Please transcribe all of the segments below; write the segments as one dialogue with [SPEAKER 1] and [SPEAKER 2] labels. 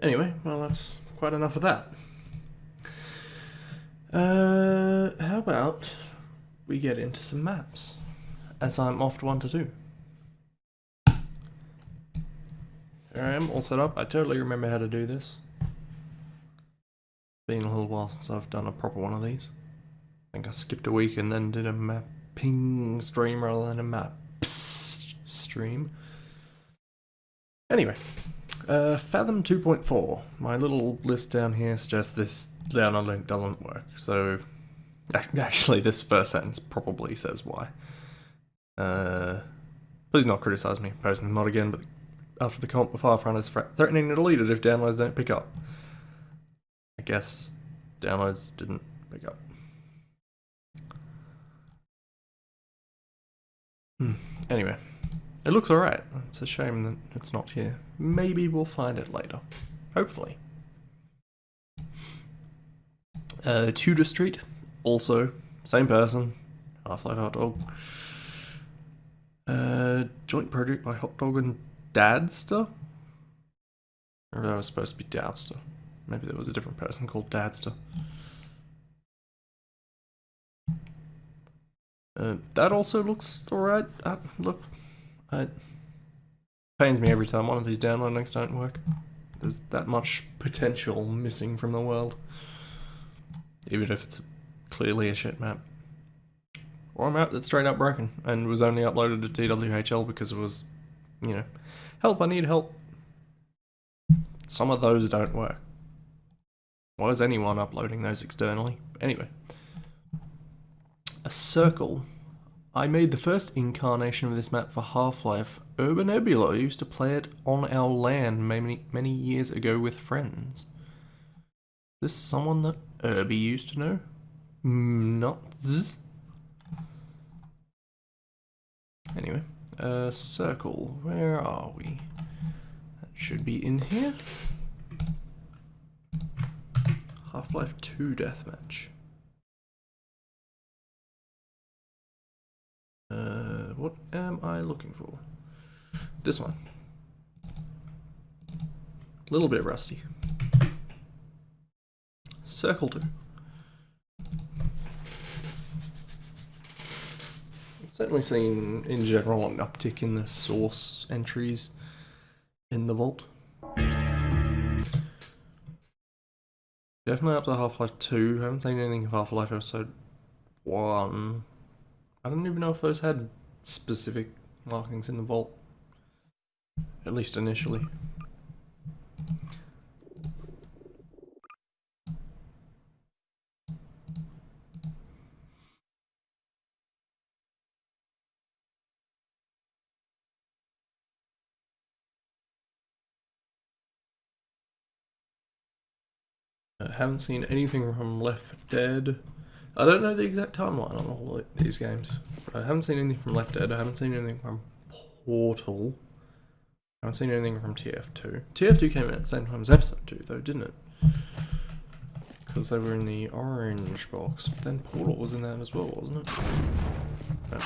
[SPEAKER 1] Anyway, well, that's quite enough of that. How about we get into some maps, as I'm often one to do. Here I am, all set up. I totally remember how to do this. Been a little while since I've done a proper one of these. I think I skipped a week and then did a mapping stream rather than a map stream. Anyway, Fathom 2.4. My little list down here suggests this download link doesn't work. So, actually, this first sentence probably says why. Please not criticize me for posting the mod again, but after the comp, the Firefront is threatening to delete it if downloads don't pick up. I guess downloads didn't pick up. Anyway, it looks alright. It's a shame that it's not here. Maybe we'll find it later. Hopefully. Tudor Street, also, same person. Half-Life Hot Dog. Joint project by Hot Dog and Dadster? Or that was supposed to be Dabster. Maybe there was a different person called Dadster. That also looks alright. Look, it pains me every time one of these download links don't work. There's that much potential missing from the world. Even if it's clearly a shit map. Or a map that's straight up broken and was only uploaded to twhl because it was, you know, help, I need help. Some of those don't work. Why is anyone uploading those externally? Anyway. A circle. I made the first incarnation of this map for Half-Life. Urban Nebula used to play it on our LAN many years ago with friends. Is this someone that Irby used to know? Not zzz. Anyway, circle. Where are we? That should be in here. Half-Life 2 deathmatch. What am I looking for? This one. A little bit rusty. Circle 2. I've certainly seen, in general, an uptick in the source entries in the vault. Definitely up to Half-Life 2. Haven't seen anything of Half-Life Episode 1. I don't even know if those had specific markings in the vault. At least initially. I haven't seen anything from Left Dead. I don't know the exact timeline on all these games. But I haven't seen anything from Left Dead. I haven't seen anything from Portal. I haven't seen anything from TF2. TF2 came out at the same time as Episode 2 though, didn't it? Because they were in the orange box. But then Portal was in that as well, wasn't it? Oh.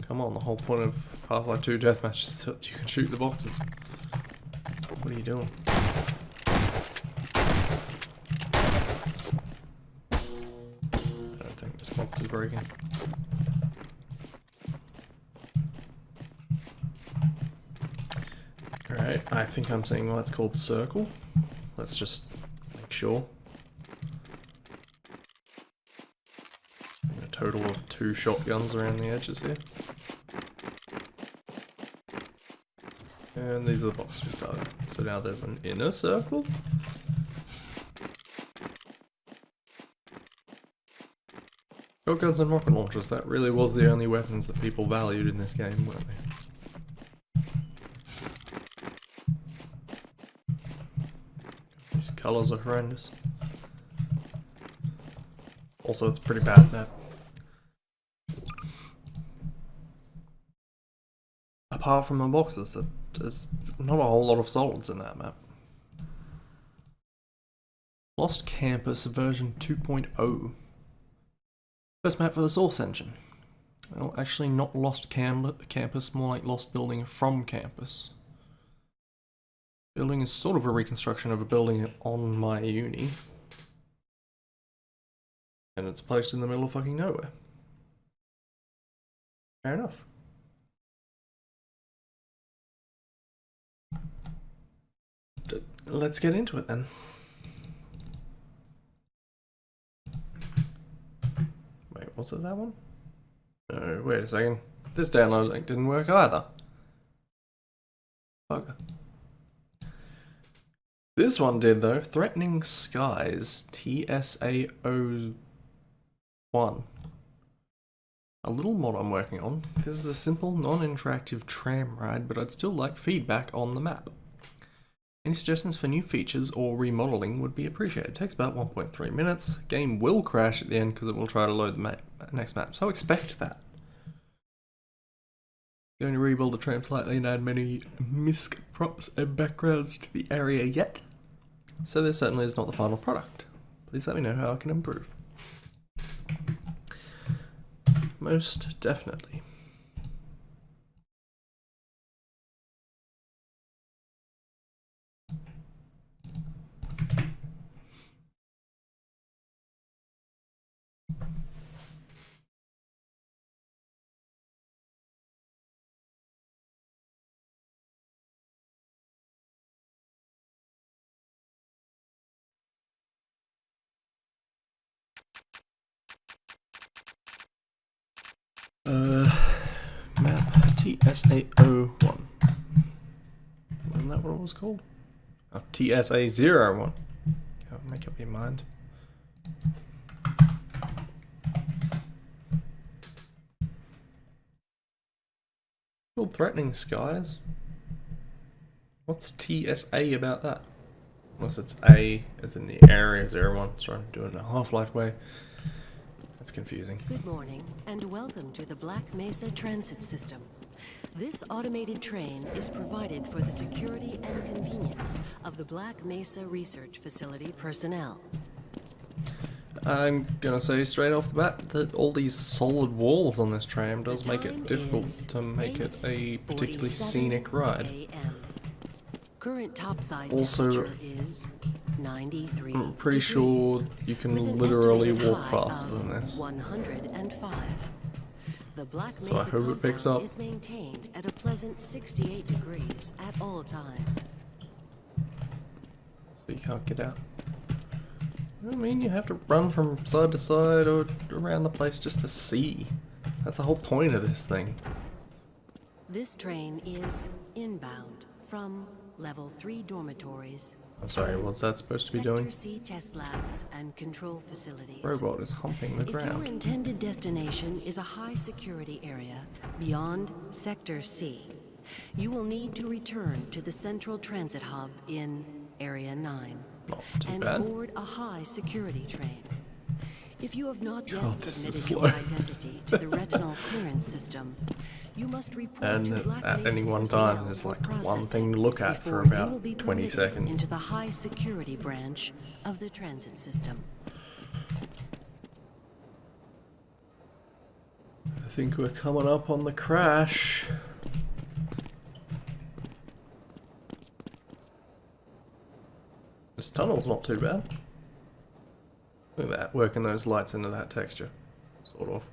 [SPEAKER 1] Come on, the whole point of Half-Life 2 Deathmatch is that you can shoot the boxes. What are you doing? Box is broken. Alright, I think I'm seeing why it's called circle. Let's just make sure. A total of 2 shotguns around the edges here. And these are the boxes we started. So now there's an inner circle. Shotguns and rocket launchers, that really was the only weapons that people valued in this game, weren't they? These colours are horrendous. Also, it's pretty bad that apart from the boxes, there's not a whole lot of solids in that map. Lost Campus version 2.0. First map for the Source engine. Well, actually not Lost Campus, more like Lost Building from Campus. Building is sort of a reconstruction of a building on my uni. And it's placed in the middle of fucking nowhere. Fair enough. Let's get into it then. Wait, was it that one? No, wait a second. This download link didn't work either. Bugger. This one did though. Threatening Skies, TSAO1. A little mod I'm working on. This is a simple, non-interactive tram ride, but I'd still like feedback on the map. Any suggestions for new features or remodeling would be appreciated. It takes about 1.3 minutes. Game will crash at the end because it will try to load the next map, so expect that. Going to rebuild the tram slightly and add many misc props and backgrounds to the area yet. So this certainly is not the final product. Please let me know how I can improve. Most definitely. Map TSA01. Wasn't that what it was called? Oh, TSA01. Make up your mind. Called Threatening Skies. What's TSA about that? Unless it's A, it's in the area 01. Trying to do it in a Half-Life way. That's confusing.
[SPEAKER 2] Good morning, and welcome to the Black Mesa Transit System. This automated train is provided for the security and convenience of the Black Mesa Research Facility personnel.
[SPEAKER 1] I'm gonna say straight off the bat that all these solid walls on this tram does make it difficult to make it a particularly scenic ride.
[SPEAKER 2] Current topside
[SPEAKER 1] Also,
[SPEAKER 2] temperature is 93
[SPEAKER 1] I'm pretty
[SPEAKER 2] degrees,
[SPEAKER 1] sure you can
[SPEAKER 2] with an
[SPEAKER 1] literally
[SPEAKER 2] estimated
[SPEAKER 1] walk
[SPEAKER 2] high
[SPEAKER 1] faster
[SPEAKER 2] of
[SPEAKER 1] than this.
[SPEAKER 2] 105. The Black
[SPEAKER 1] So I
[SPEAKER 2] Mesa
[SPEAKER 1] hope it picks
[SPEAKER 2] compound
[SPEAKER 1] up.
[SPEAKER 2] is maintained at a pleasant 68 degrees at all times.
[SPEAKER 1] So you can't get out. I mean, you have to run from side to side or around the place just to see. That's the whole point of this thing.
[SPEAKER 2] This train is inbound from Level 3 dormitories,
[SPEAKER 1] I'm sorry, what's that supposed to be
[SPEAKER 2] Sector
[SPEAKER 1] doing?
[SPEAKER 2] C test labs, and control facilities.
[SPEAKER 1] Robot is humping the
[SPEAKER 2] If your
[SPEAKER 1] ground.
[SPEAKER 2] intended destination is a high security area beyond Sector C, you will need to return to the central transit hub in Area 9
[SPEAKER 1] Not too
[SPEAKER 2] and
[SPEAKER 1] bad.
[SPEAKER 2] board a high security train. If you have not yet
[SPEAKER 1] God, this is
[SPEAKER 2] submitted your identity to the retinal clearance system, you must report
[SPEAKER 1] And
[SPEAKER 2] to Black
[SPEAKER 1] at
[SPEAKER 2] Mesa
[SPEAKER 1] any one
[SPEAKER 2] personnel
[SPEAKER 1] time, there's
[SPEAKER 2] for
[SPEAKER 1] like one
[SPEAKER 2] processing
[SPEAKER 1] thing to look at for
[SPEAKER 2] before you will
[SPEAKER 1] about
[SPEAKER 2] be
[SPEAKER 1] 20
[SPEAKER 2] permitted
[SPEAKER 1] seconds.
[SPEAKER 2] into the high security branch of the transit system.
[SPEAKER 1] I think we're coming up on the crash. This tunnel's not too bad. Look at that, working those lights into that texture. Sort of.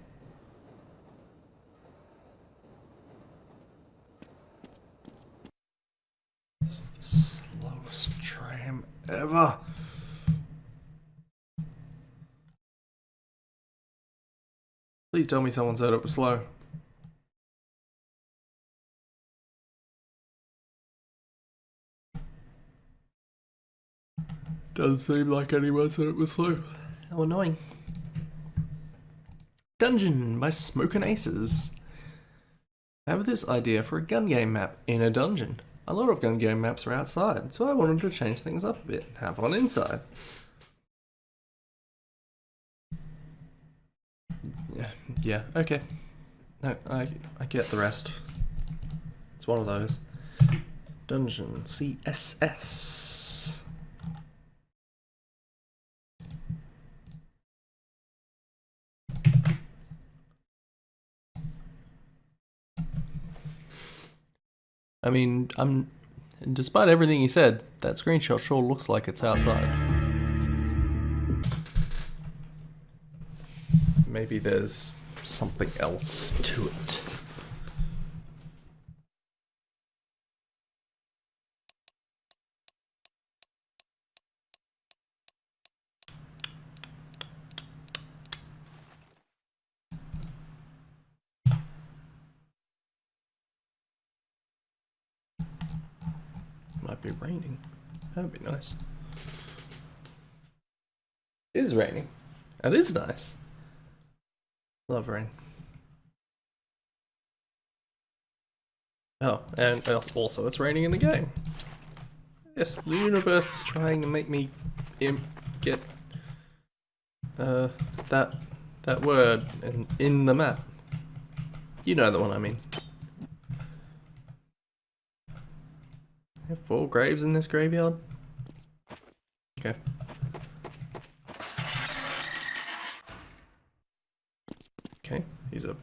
[SPEAKER 1] It's the slowest tram ever. Please tell me someone said it was slow. Doesn't seem like anyone said it was slow. How annoying. Dungeon by Smokin' Aces. I have this idea for a gun game map in a dungeon. A lot of gun game maps are outside, so I wanted to change things up a bit and have one inside. Yeah, okay. No, I get the rest. It's one of those. Dungeon CSS. I mean, And despite everything he said, that screenshot sure looks like it's outside. Maybe there's something else to it. Might be raining. That'd be nice. It is raining. That is nice. Love rain. Oh, and also it's raining in the game. Yes, the universe is trying to make me get that word in the map. You know the one I mean. There are 4 graves in this graveyard? Okay. Okay, these are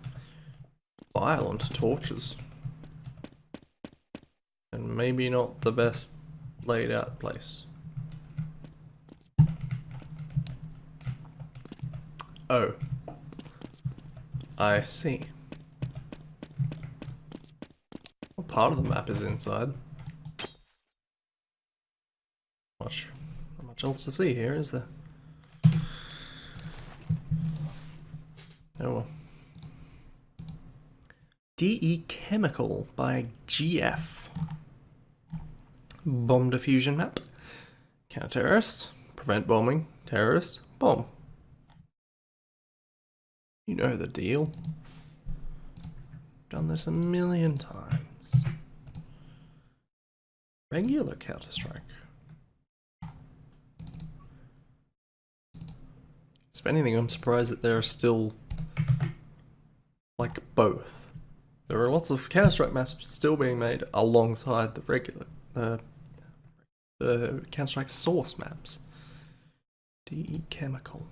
[SPEAKER 1] violent torches. And maybe not the best laid out place. Oh. I see. What part of the map is inside? Not much else to see here, is there? Oh well. DE Chemical by GF. Bomb diffusion map. Counter-terrorist. Prevent bombing. Terrorist. Bomb. You know the deal. Done this a million times. Regular Counter-Strike. If anything, I'm surprised that there are still, like, both. There are lots of Counter-Strike maps still being made alongside the regular, the Counter-Strike source maps. DE Chemical.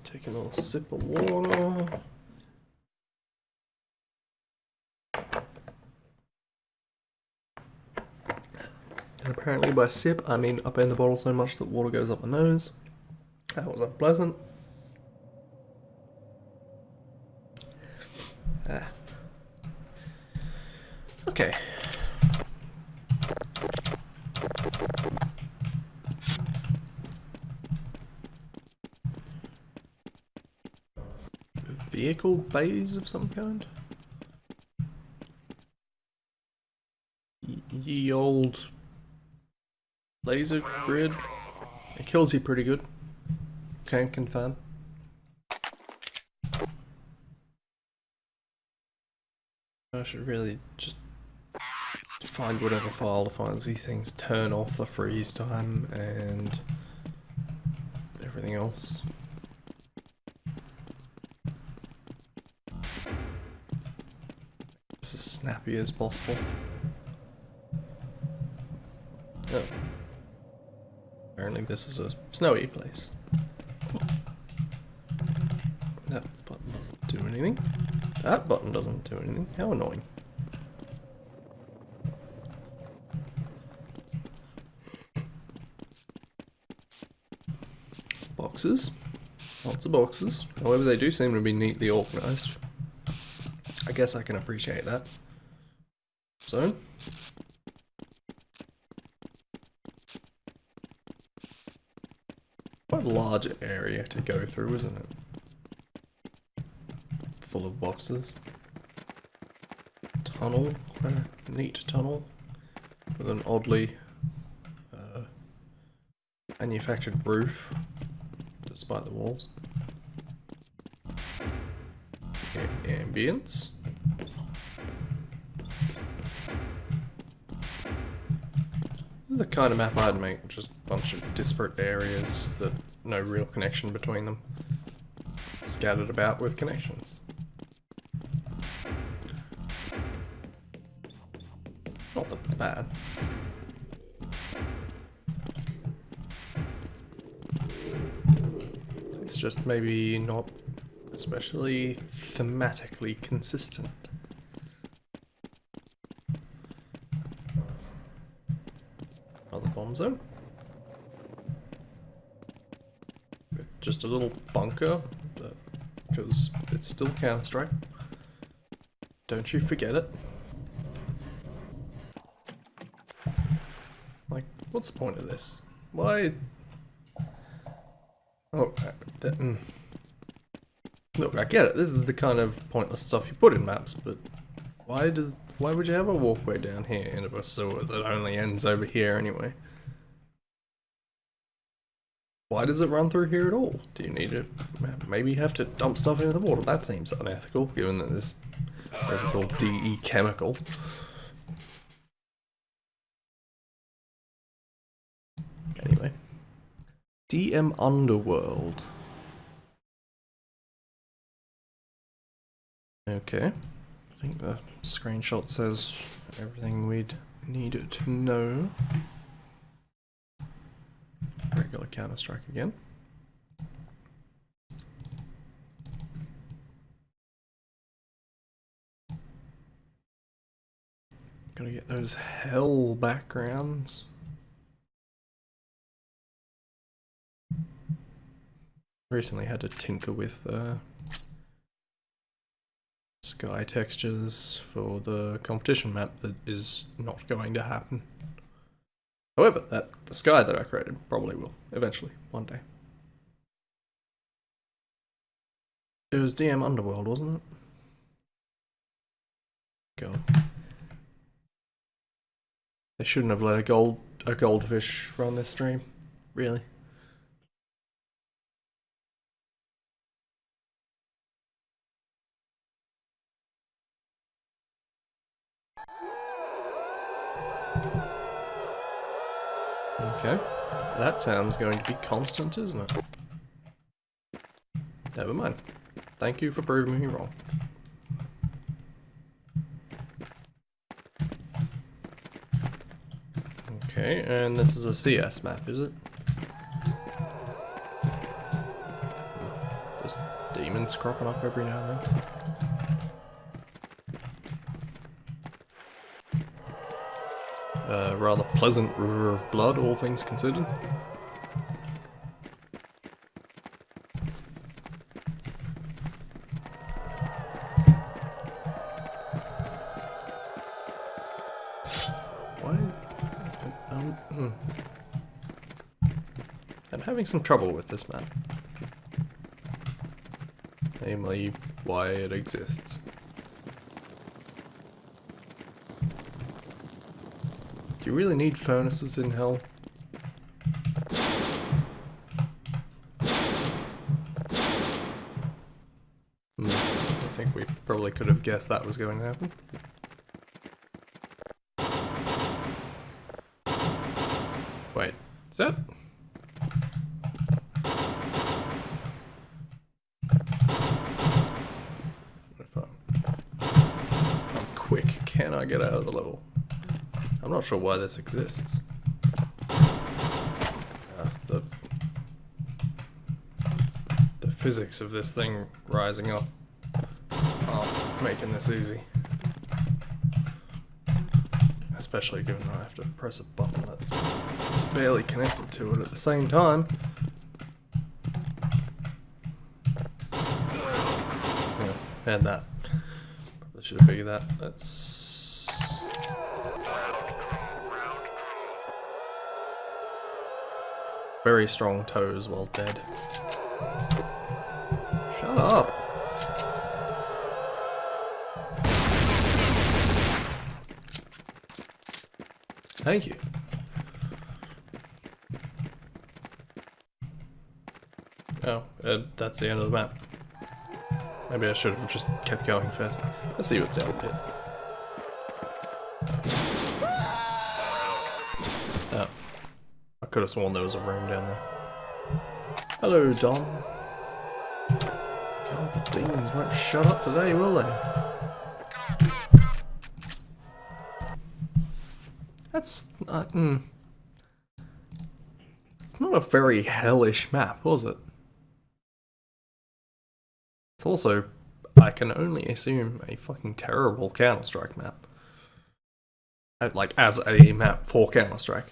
[SPEAKER 1] Take a little sip of water. And apparently by sip, I mean up in the bottle so much that water goes up my nose. That was unpleasant. Ah. Okay. Vehicle bays of some kind? Ye old laser grid. It kills you pretty good. Can confirm. I should really just find whatever file defines these things, turn off the freeze time and everything else. This as snappy as possible. Oh. Apparently this is a snowy place. That button doesn't do anything. That button doesn't do anything. How annoying. Boxes. Lots of boxes. However, they do seem to be neatly organised. I guess I can appreciate that. So. Quite a large area to go through, isn't it? Full of boxes. Tunnel. Quite a neat tunnel. With an oddly manufactured roof. Despite the walls. Ambience. This is the kind of map I'd make, just a bunch of disparate areas that no real connection between them. Scattered about with connections. Not that it's bad. It's just maybe not especially thematically consistent. Another bomb zone. With just a little bunker, because it's still Counter-Strike. Don't you forget it. Like, what's the point of this? Why? Oh, look, I get it. This is the kind of pointless stuff you put in maps, but why would you have a walkway down here into a sewer that only ends over here anyway? Why does it run through here at all? Do you need to maybe have to dump stuff into the water? That seems unethical, given that this is called DE chemical. Anyway, DM Underworld. Okay, I think the screenshot says everything we'd need to know. Regular Counter-Strike again. Gotta get those hell backgrounds. Recently had to tinker with sky textures for the competition map that is not going to happen. However, the sky that I created probably will, eventually, one day. It was DM Underworld, wasn't it? God. They shouldn't have let a goldfish run this stream. Really. Okay, that sounds going to be constant, isn't it? Never mind. Thank you for proving me wrong. Okay, and this is a CS map, is it? Just demons cropping up every now and then. Rather pleasant river of blood, all things considered. Why? I'm having some trouble with this map. Namely, why it exists. Do you really need furnaces in hell? I think we probably could have guessed that was going to happen. Wait, is that? If I'm quick, can I get out of the level? I'm not sure why this exists. The physics of this thing rising up aren't making this easy. Especially given that I have to press a button that's barely connected to it at the same time. Yeah, and that. Probably should have figured that. That's... very strong toes while dead. Shut up! Thank you. Oh, that's the end of the map. Maybe I should have just kept going first. Let's see what's down here. Oh. I could have sworn there was a room down there. Hello, Don. God, the demons won't shut up today, will they? That's it's not a very hellish map, was it? It's also, I can only assume, a fucking terrible Counter-Strike map. Like, as a map for Counter-Strike.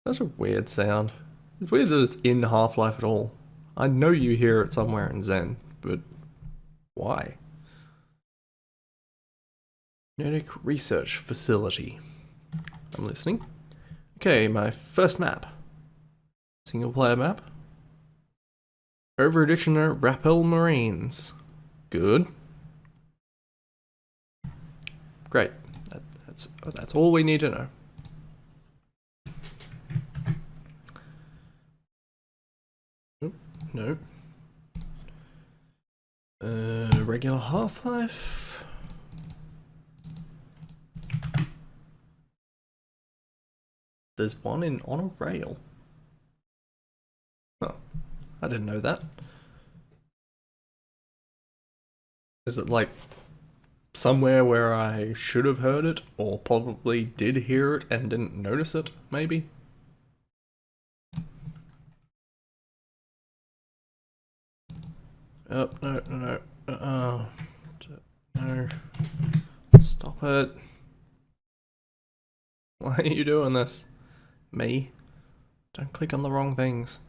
[SPEAKER 1] Such a weird sound. It's weird that it's in Half-Life at all. I know you hear it somewhere in Zen, but why? Genetic Research Facility. I'm listening. Okay, my first map. Single player map. Over addiction at Rappel Marines. Good. Great. That's all we need to know. Oh, no. Regular Half-Life. There's one on a rail. Oh, I didn't know that. Is it like somewhere where I should have heard it, or probably did hear it and didn't notice it, maybe? Oh, no. No. Stop it. Why are you doing this? Me? Don't click on the wrong things.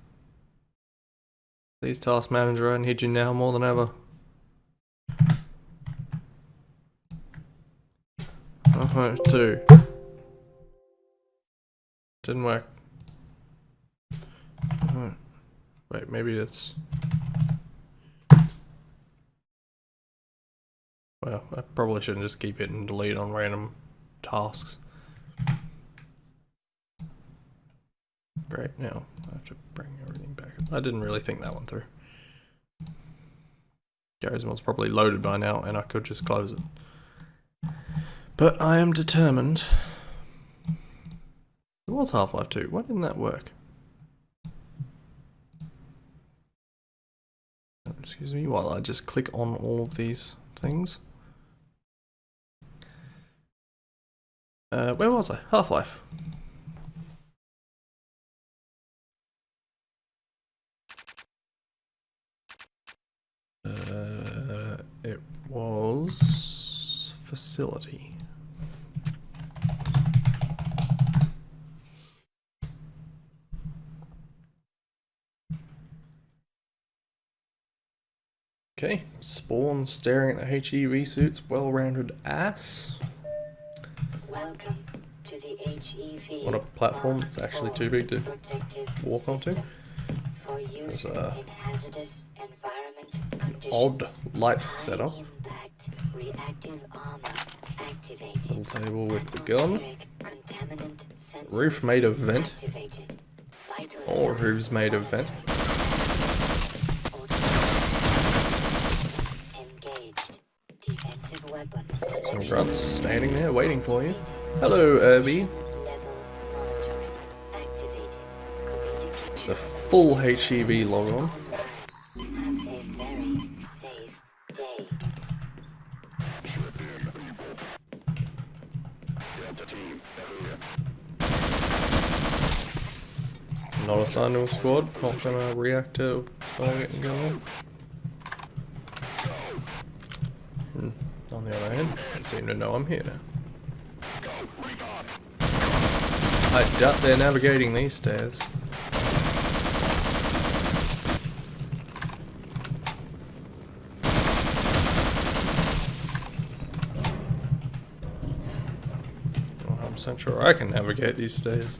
[SPEAKER 1] Please, Task Manager, I need you now more than ever. Two. Didn't work. Wait, maybe it's... Well, I probably shouldn't just keep hitting delete on random tasks. Great, now I have to bring everything back up. I didn't really think that one through. Gary's mod's probably loaded by now and I could just close it. But I am determined. It was Half-Life 2. Why didn't that work? Excuse me while I just click on all of these things. Where was I? Half-Life. It was facility. Okay, Spawn staring at the HEV suit's well-rounded ass.
[SPEAKER 3] Welcome to the HEV.
[SPEAKER 1] On a platform that's actually too big to walk onto. There's a odd light setup. Little table with the gun. Roof made of vent. All roofs made of vent. Some grunts standing there waiting for you. Hello, Irby. The full HEV log on. Not assigned to a squad, not gonna react to someone getting going. On the other hand, they seem to know I'm here. I doubt they're navigating these stairs. Well, I'm so sure I can navigate these stairs.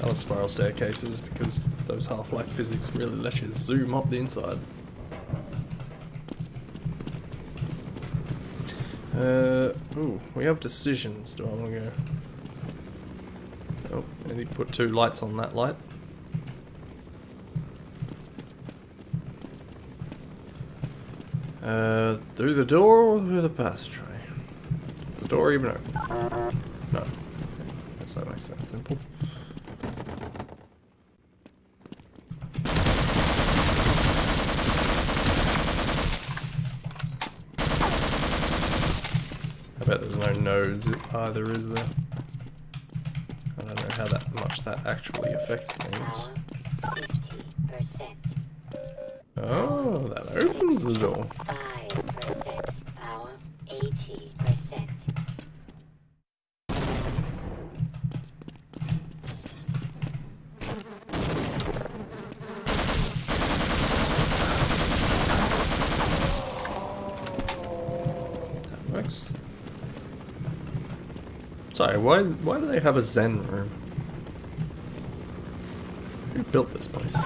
[SPEAKER 1] I love spiral staircases because those Half-Life physics really let you zoom up the inside. Ooh, we have decisions. Do I want to go? Oh, I need to put 2 lights on that light. Through the door or through the passageway? Is the door even open? No. Okay. Guess that makes sense. Simple. I bet there's no nodes either, is there? I don't know how that much that actually affects things.
[SPEAKER 3] 50%.
[SPEAKER 1] Oh, that opens the door.
[SPEAKER 3] 5%. Power 80%.
[SPEAKER 1] That works. Sorry, why do they have a Zen room? Who built this place?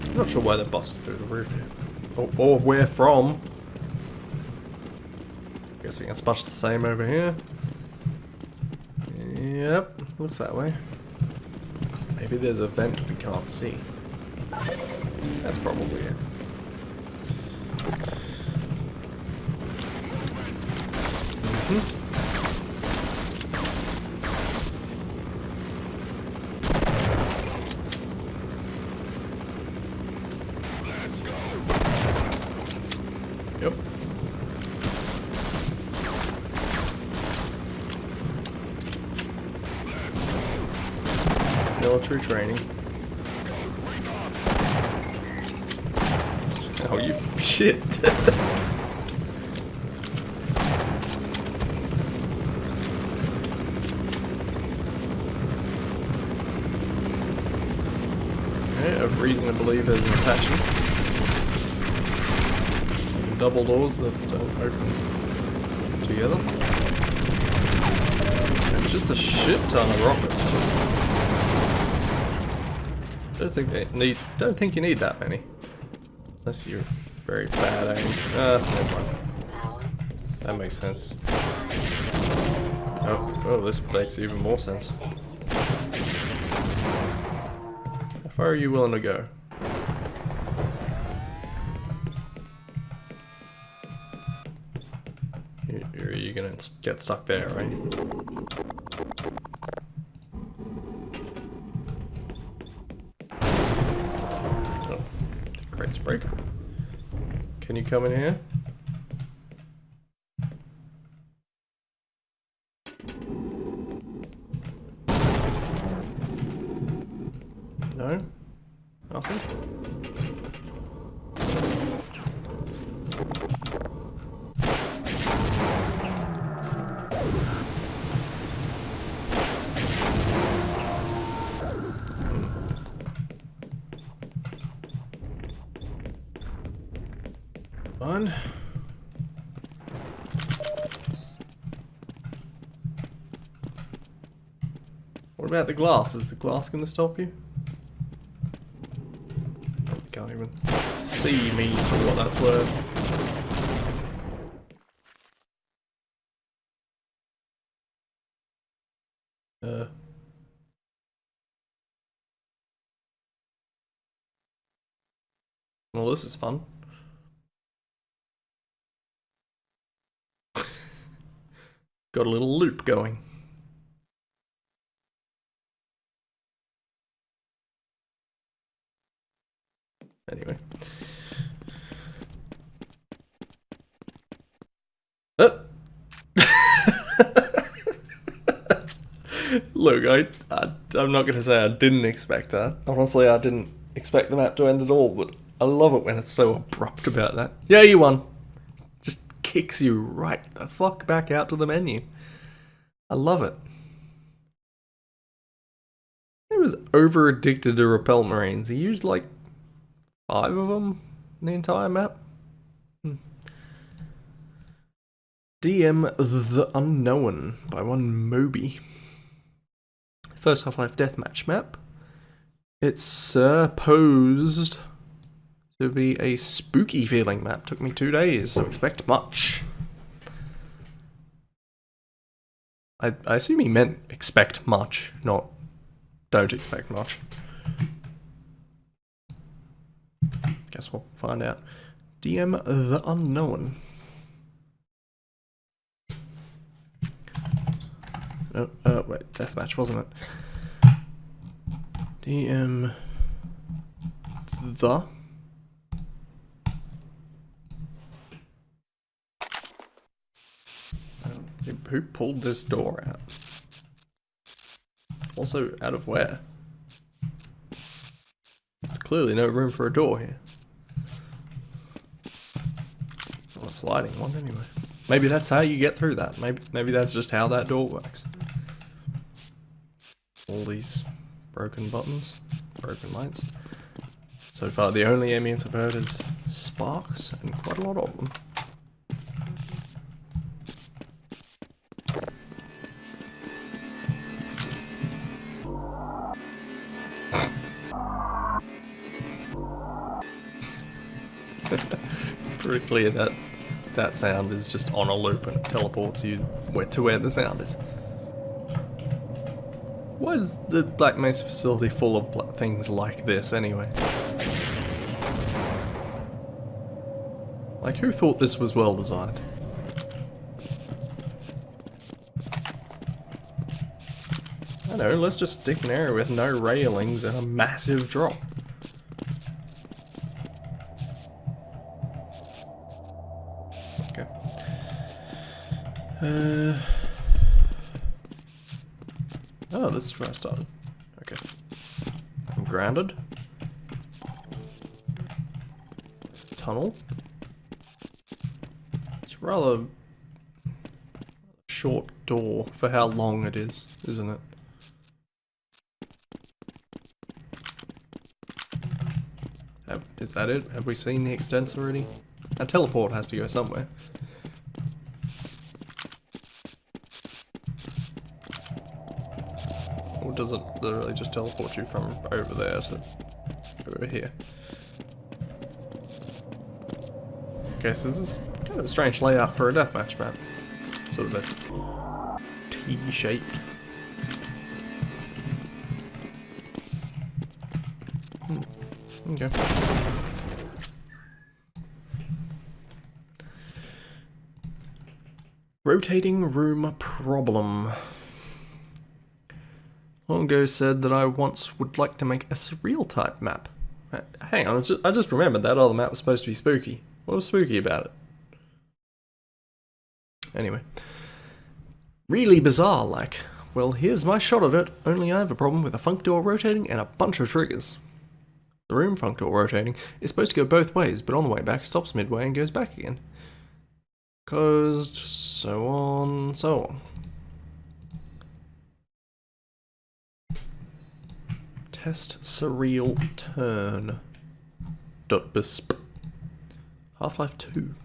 [SPEAKER 1] I'm not sure why they busted through the roof here. Or where from. Guessing it's much the same over here. Yep, looks that way. Maybe there's a vent we can't see. That's probably it. Yep. Military training. Oh, you shit. I have reason to believe there's an attachment. Double doors that don't open together. It's just a shit ton of rockets. Don't think you need that many. Unless you're very bad aim. Never mind. That makes sense. Oh, this makes even more sense. How far are you willing to go? You're gonna get stuck there, right? Oh, the crate's breakable. Can you come in here? No? Nothing? Fun. What about the glass? Is the glass gonna stop you? Probably can't even see me for what that's worth. Well, this is fun. Got a little loop going. Anyway. Oh. Look, I'm not going to say I didn't expect that. Honestly, I didn't expect the map to end at all, but I love it when it's so abrupt about that. Yeah, you won. Just kicks you right the fuck back out to the menu. I love it. He was over addicted to repel marines. He used like 5 of them in the entire map. DM The Unknown by one Moby. First Half-Life Deathmatch map. It's supposed to be a spooky feeling map. Took me 2 days, so expect much. I assume he meant expect much, not don't expect much. Guess we'll find out. DM the unknown. No, wait, deathmatch, wasn't it? DM the. Who pulled this door out? Also, out of where? There's clearly no room for a door here. Or a sliding one, anyway. Maybe that's how you get through that. Maybe that's just how that door works. All these broken buttons, broken lights. So far, the only ambience I've heard is sparks, and quite a lot of them. It's pretty clear that that sound is just on a loop and it teleports you to where the sound is. Why is the Black Mesa facility full of things like this anyway? Like, who thought this was well designed? I don't know, let's just stick an area with no railings and a massive drop. Okay. Oh, this is where I started. Okay. I'm grounded. Tunnel. It's a rather short door for how long it is, isn't it? Is that it? Have we seen the extents already? A teleport has to go somewhere. Or does it literally just teleport you from over there to over here? Okay, so this is kind of a strange layout for a deathmatch map. Sort of a T-shaped. Okay. Rotating room problem. Long ago said that I once would like to make a surreal type map. Hang on, I just remembered that other map was supposed to be spooky. What was spooky about it? Anyway. Really bizarre, like. Well, here's my shot at it, only I have a problem with a funk door rotating and a bunch of triggers. The room funk door rotating is supposed to go both ways, but on the way back it stops midway and goes back again. Closed, so on, so on. Test surreal turn. .bisp. Half-Life 2.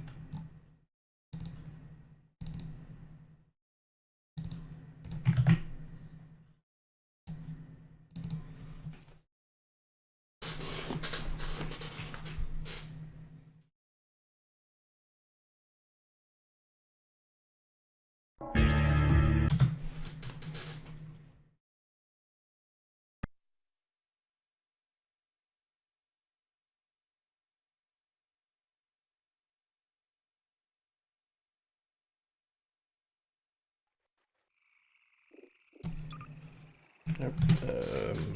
[SPEAKER 1] Nope.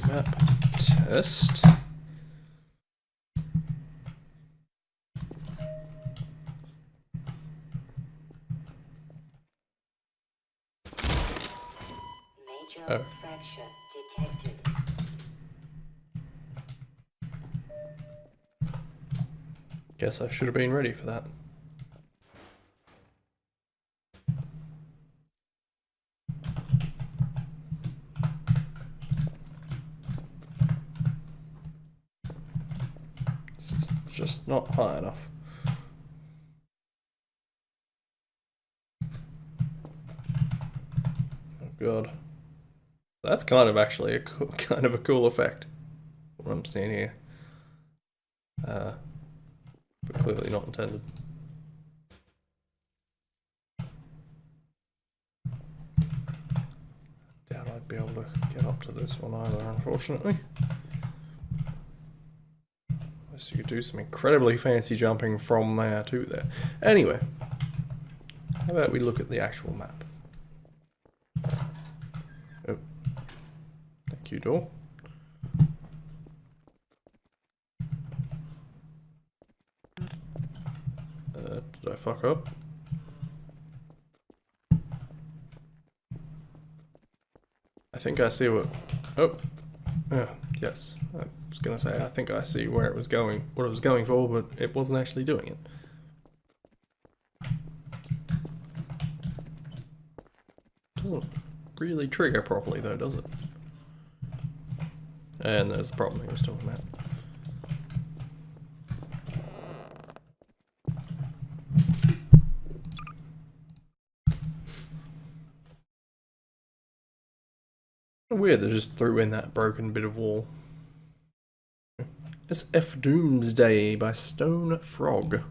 [SPEAKER 1] Map test.
[SPEAKER 3] Major fracture detected.
[SPEAKER 1] Guess I should have been ready for that. This is just not high enough. Oh god. That's kind of actually a cool effect. What I'm seeing here. But clearly not intended. Doubt I'd be able to get up to this one either, unfortunately. So you could do some incredibly fancy jumping from there to there. Anyway, how about we look at the actual map? Oh, thank you, door. Did I fuck up? I think I see what... Oh, yes. I was gonna say, I think I see where it was going, what it was going for, but it wasn't actually doing it. Doesn't really trigger properly though, does it? And there's the problem he was talking about. Weird, they just threw in that broken bit of wall. SF Doomsday by Stone Frog.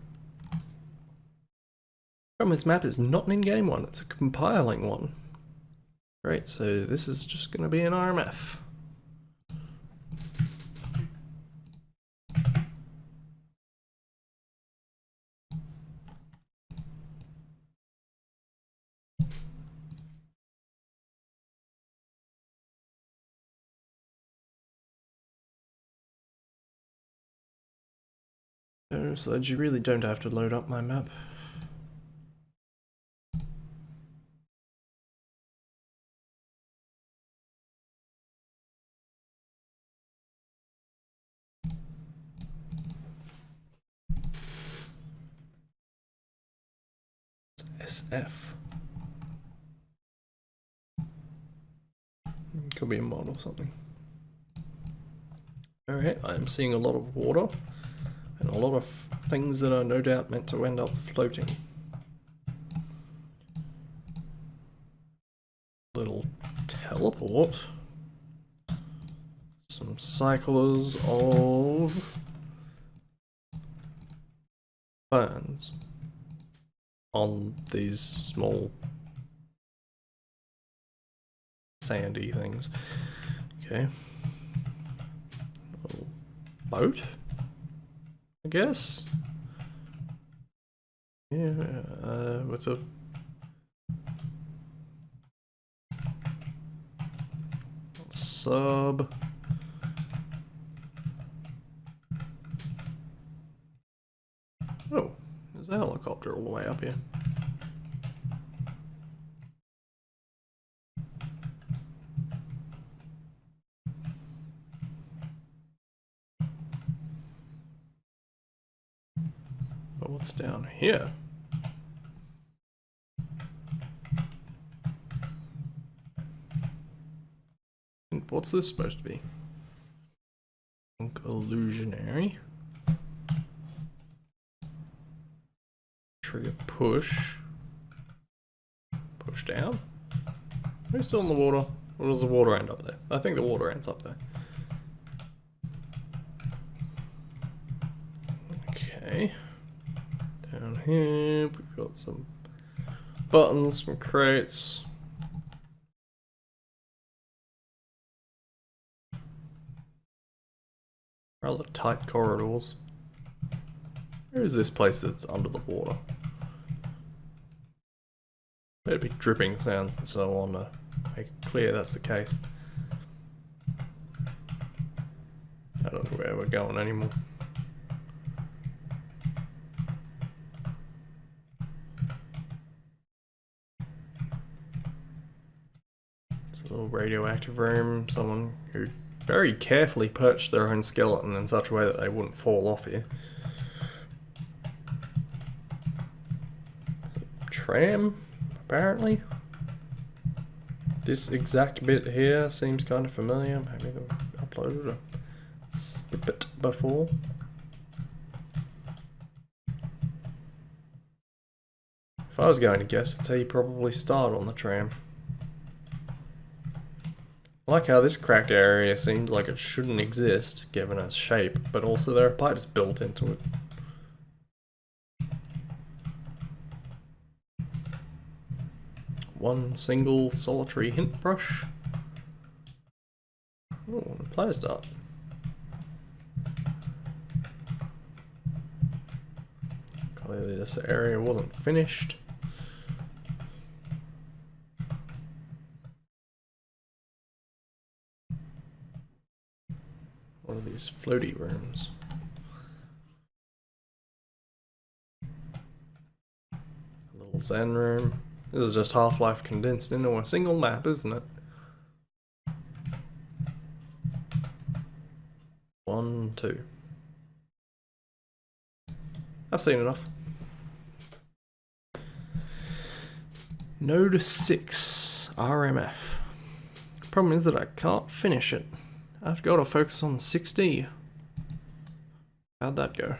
[SPEAKER 1] From this map is not an in-game one, it's a compiling one. Great, so this is just going to be an RMF. So you really don't have to load up my map. It's SF. Could be a mod or something. Alright, I'm seeing a lot of water and a lot of things that are no doubt meant to end up floating. Little teleport. Some cyclers of ferns on these small sandy things. Okay. Little boat, I guess. Yeah, with a sub. Oh, there's a helicopter all the way up here. But what's down here? And what's this supposed to be? Illusionary. Trigger push. Push down. Are we still in the water? Or does the water end up there? I think the water ends up there. Okay. Down here, we've got some buttons, some crates. Rather tight corridors. Where is this place that's under the water? Better be dripping sounds and so on to make it clear that's the case. I don't know where we're going anymore. It's a little radioactive room. Someone who very carefully perched their own skeleton in such a way that they wouldn't fall off here. Tram, apparently. This exact bit here seems kind of familiar. Maybe I've uploaded a snippet before. If I was going to guess, I'd say you probably start on the tram. I like how this cracked area seems like it shouldn't exist, given its shape, but also there are pipes built into it. One single solitary hint brush. Oh, the player start. Clearly this area wasn't finished. What are these floaty rooms? A little zen room. This is just Half-Life condensed into a single map, isn't it? 1, 2. I've seen enough. Node 6 RMF. Problem is that I can't finish it. I've got to focus on 6D. How'd that go?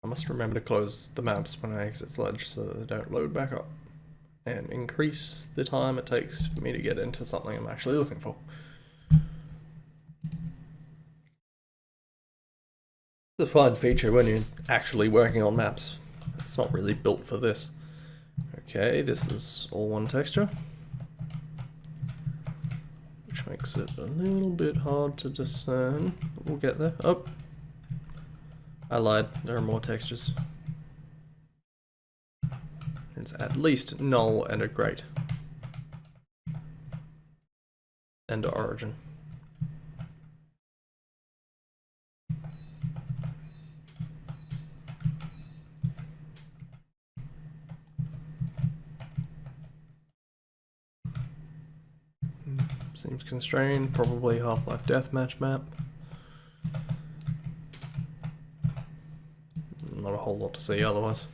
[SPEAKER 1] I must remember to close the maps when I exit Sludge so that they don't load back up, and increase the time it takes for me to get into something I'm actually looking for. It's a fine feature when you're actually working on maps. It's not really built for this. Okay, this is all one texture, which makes it a little bit hard to discern, but we'll get there. Oh, I lied, there are more textures. It's at least null and a grate. And a origin. Seems constrained, probably Half-Life Deathmatch map. Not a whole lot to see otherwise.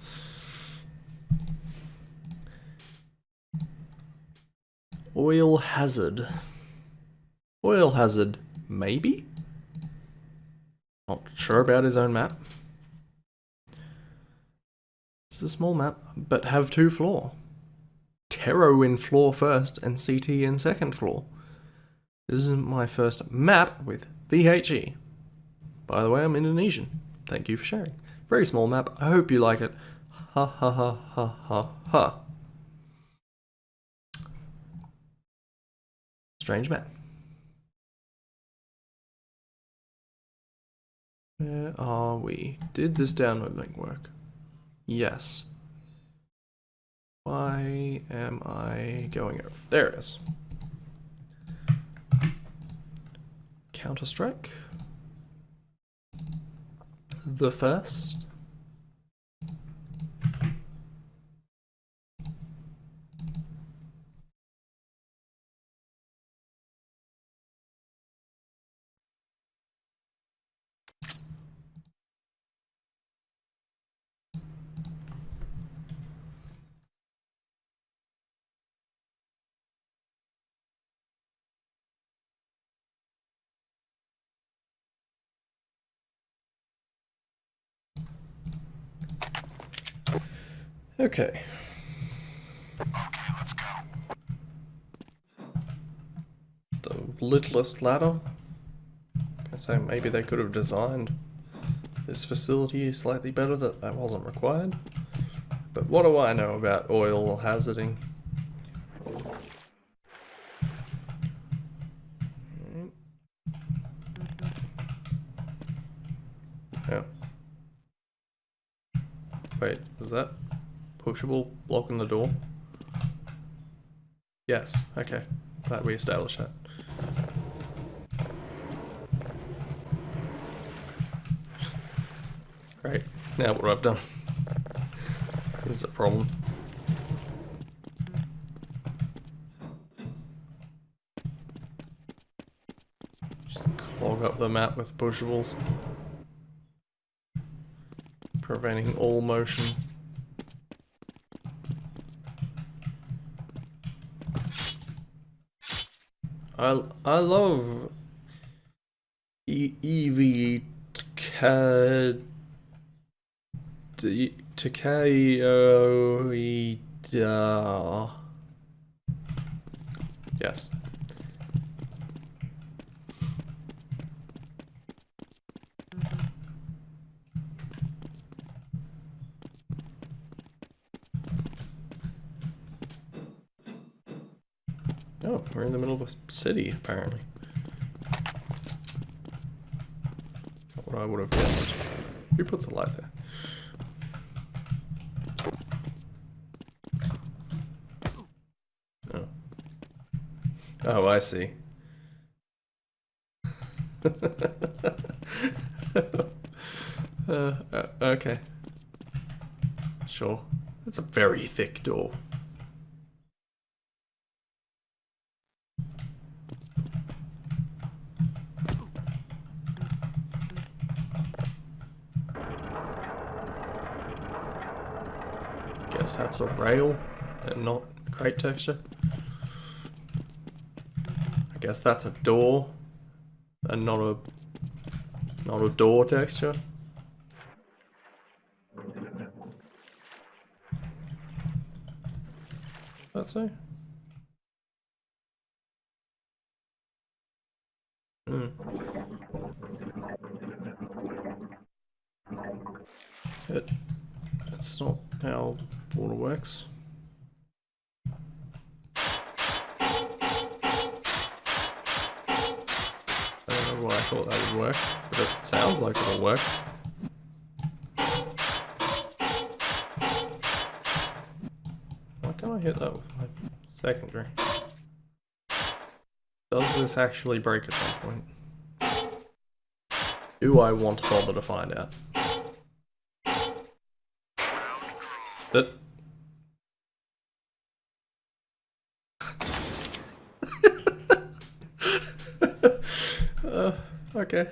[SPEAKER 1] Oil hazard. Oil hazard, maybe? Not sure about his own map. It's a small map, but have 2 floor. Tero in floor first and CT in second floor. This isn't my first map with VHE. By the way, I'm Indonesian. Thank you for sharing. Very small map. I hope you like it. Ha ha ha ha ha ha. Strange man. Where are we? Did this download link work? Yes. Why am I going over? There it is. Counter-Strike. The first. Okay.
[SPEAKER 4] Okay, let's go.
[SPEAKER 1] The littlest ladder. I say maybe they could have designed this facility slightly better, that wasn't required. But what do I know about oil hazarding? Yeah. Wait, was that pushable blocking the door? Yes, okay. Glad we established that. Great. Now what I've done. Here's the problem. Just clog up the map with pushables, preventing all motion. I love EV Takayoida. Yes. Oh, we're in the middle of a city, apparently. Not what I would have guessed. Who puts a light there? Oh. Oh, I see. Okay. Sure. It's a very thick door. Guess that's a rail and not crate texture. I guess that's a door and not a door texture. Let's say. That's not how water works. I don't know why I thought that would work, but it sounds like it'll work. Why can't I hit that with my secondary? Does this actually break at some point? Do I want to bother to find out? That... okay.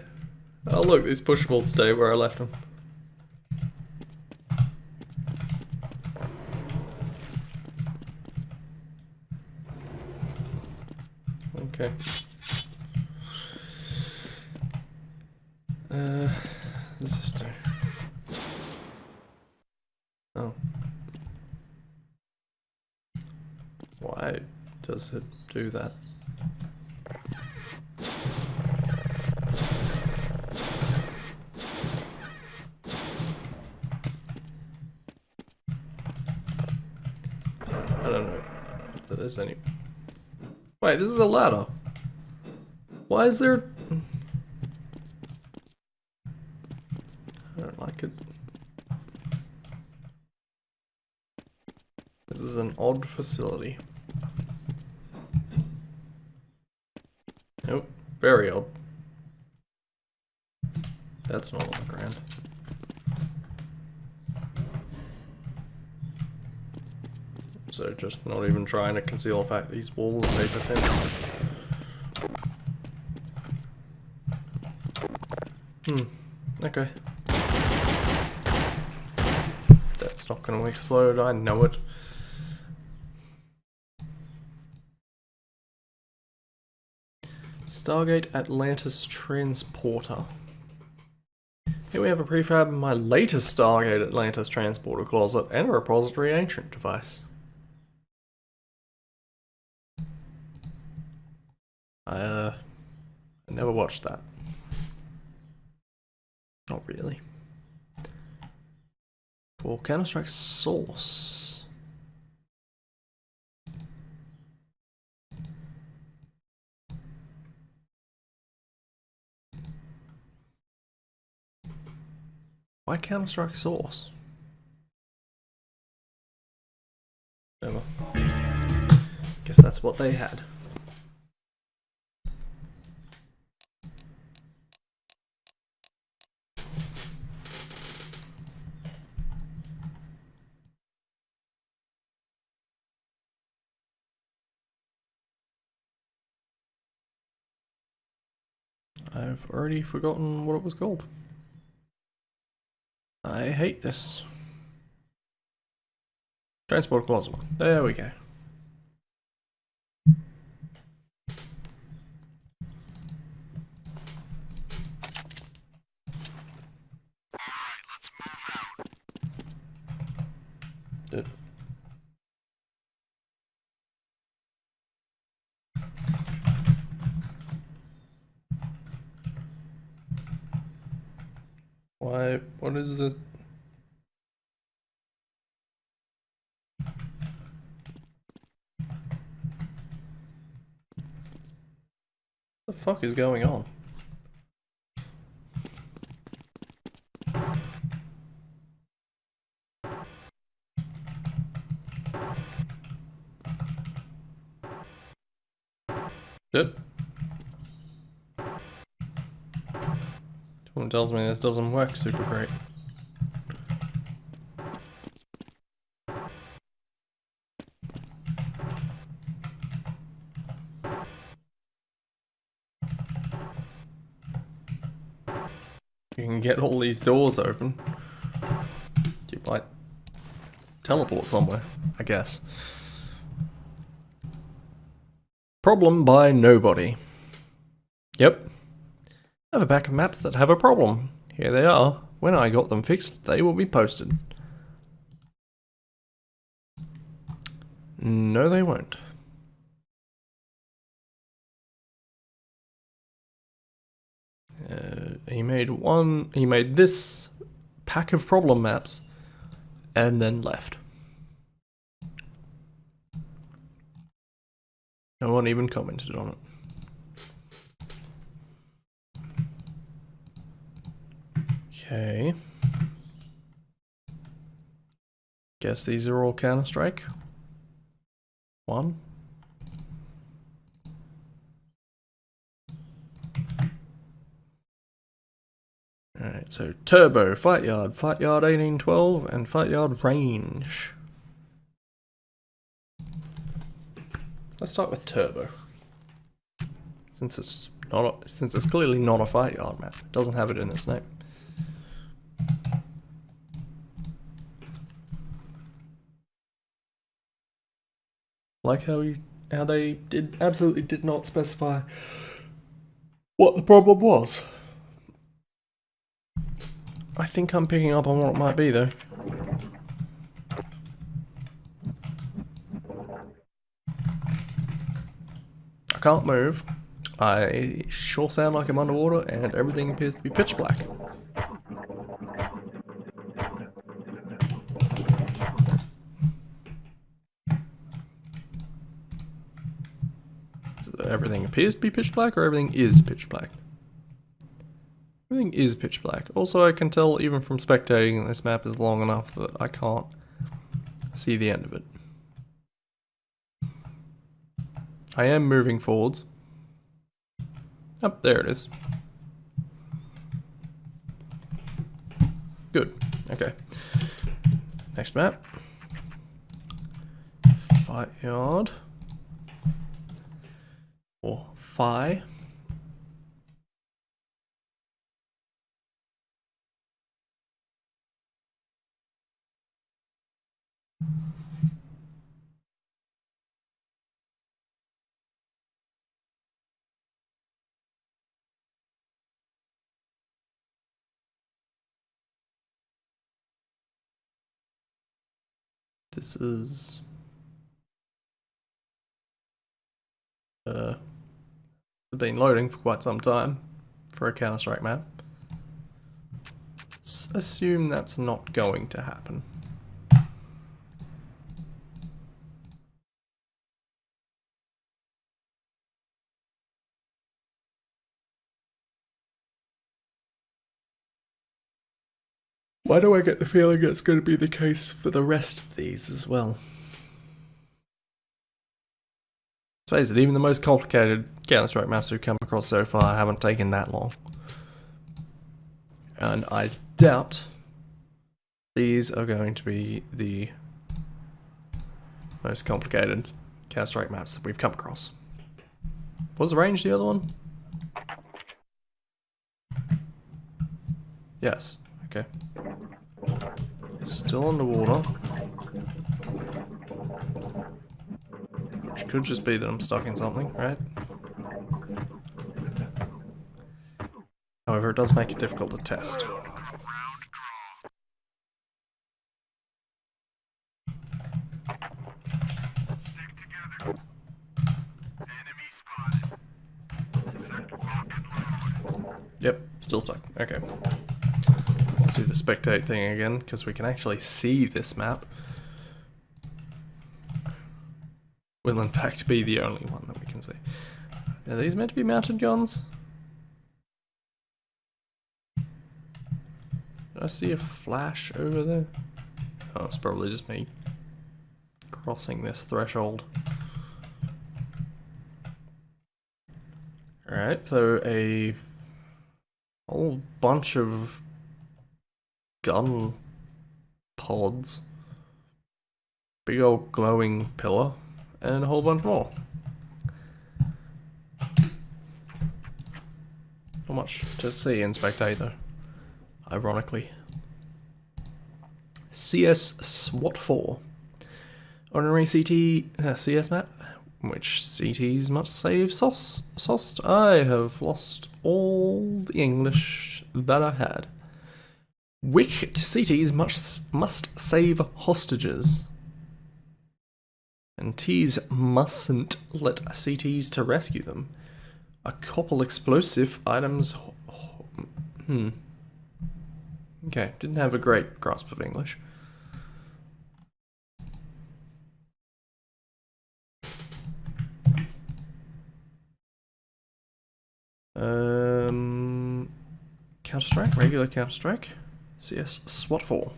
[SPEAKER 1] Oh look, these pushables stay where I left them. Okay. This is do. Oh. Why does it do that? I don't know if there's any... Wait, this is a ladder. Why is there... I don't like it. This is an odd facility. Nope, very odd. That's not on the ground. So just not even trying to conceal the fact that these walls are paper thin. Okay. That's not gonna explode, I know it. Stargate Atlantis Transporter. Here we have a prefab of my latest Stargate Atlantis Transporter closet and a repository ancient device. I never watched that. Not really. For Counter-Strike Source. Why Counter-Strike Source? Never. Guess that's what they had. I've already forgotten what it was called. I hate this. Transport closet. There we go.
[SPEAKER 4] Alright, let's move out.
[SPEAKER 1] Did. Why? What is the... What the fuck is going on? Yep. Someone tells me this doesn't work super great. You can get all these doors open. You might teleport somewhere, I guess. Problem by nobody. Yep. I have a pack of maps that have a problem. Here they are. When I got them fixed, they will be posted. No, they won't. He made this pack of problem maps and then left. No one even commented on it. Okay. Guess these are all Counter-Strike. One. Alright, so Turbo, Fight Yard 1812, and Fight Yard Range. Let's start with Turbo. Since it's clearly not a Fight Yard map. It doesn't have it in its name. Like how they absolutely did not specify what the problem was. I think I'm picking up on what it might be though. I can't move. I sure sound like I'm underwater and everything appears to be pitch black. So everything appears to be pitch black or everything is pitch black? Everything is pitch black. Also, I can tell even from spectating this map is long enough that I can't see the end of it. I am moving forwards. Oh, there it is. Good. Okay. Next map. Fight Yard. Or Phi. This is been loading for quite some time for a Counter-Strike map. Let's assume that's not going to happen. Why do I get the feeling it's going to be the case for the rest of these as well? Let's face it, even the most complicated Counter-Strike maps we've come across so far haven't taken that long. And I doubt these are going to be the most complicated Counter-Strike maps that we've come across. What was the range, the other one? Yes, okay. Still underwater. Which could just be that I'm stuck in something, right? However, it does make it difficult to test. Yep, still stuck. Okay. Let's do the spectate thing again, because we can actually see this map. Will in fact be the only one that we can see. Are these meant to be mounted guns? Did I see a flash over there? Oh, it's probably just me crossing this threshold. Alright, so a whole bunch of gun pods, big old glowing pillar, and a whole bunch more. Not much to see in Spectator, ironically. CS SWAT 4. Ordinary CS map. Which CTs must save sauced? I have lost all the English that I had. Wicked CTs must save hostages. And Ts mustn't let CTs to rescue them. A couple explosive items. Okay, didn't have a great grasp of English. Counter-Strike, regular Counter-Strike. CS SWAT 4.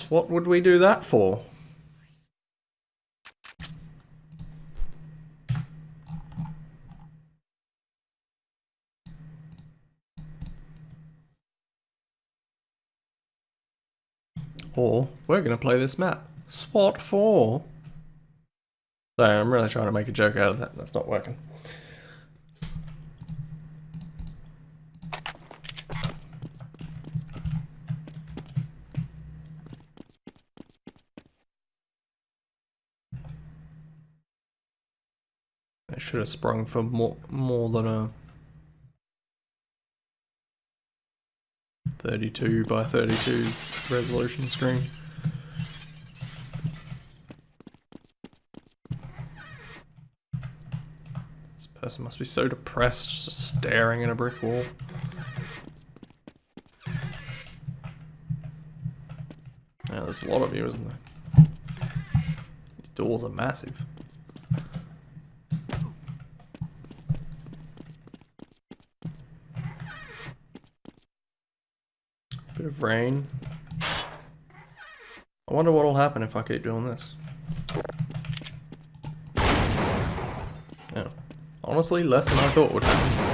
[SPEAKER 1] What would we do that for? Or we're gonna play this map. SWAT 4. Sorry, I'm really trying to make a joke out of that. That's not working. I should have sprung for more than a 32 by 32 resolution screen. This person must be so depressed, just staring at a brick wall. Yeah, there's a lot of you, isn't there? These doors are massive. Bit of rain. I wonder what'll happen if I keep doing this. Yeah. Honestly, less than I thought would happen.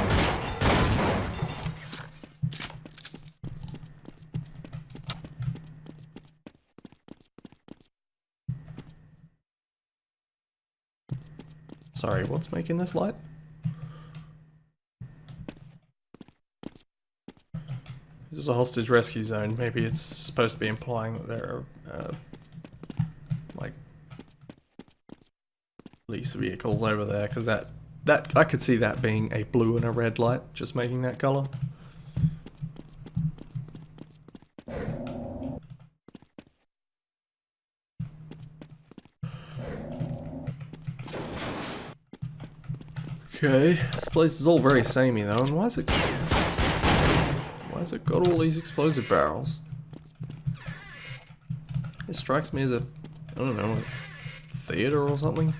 [SPEAKER 1] Sorry, what's making this light? This is a hostage rescue zone. Maybe it's supposed to be implying that there are, like, police vehicles over there, because that I could see that being a blue and a red light, just making that color. Okay, this place is all very samey though, and why has it got all these explosive barrels? It strikes me as a, I don't know, a theater or something.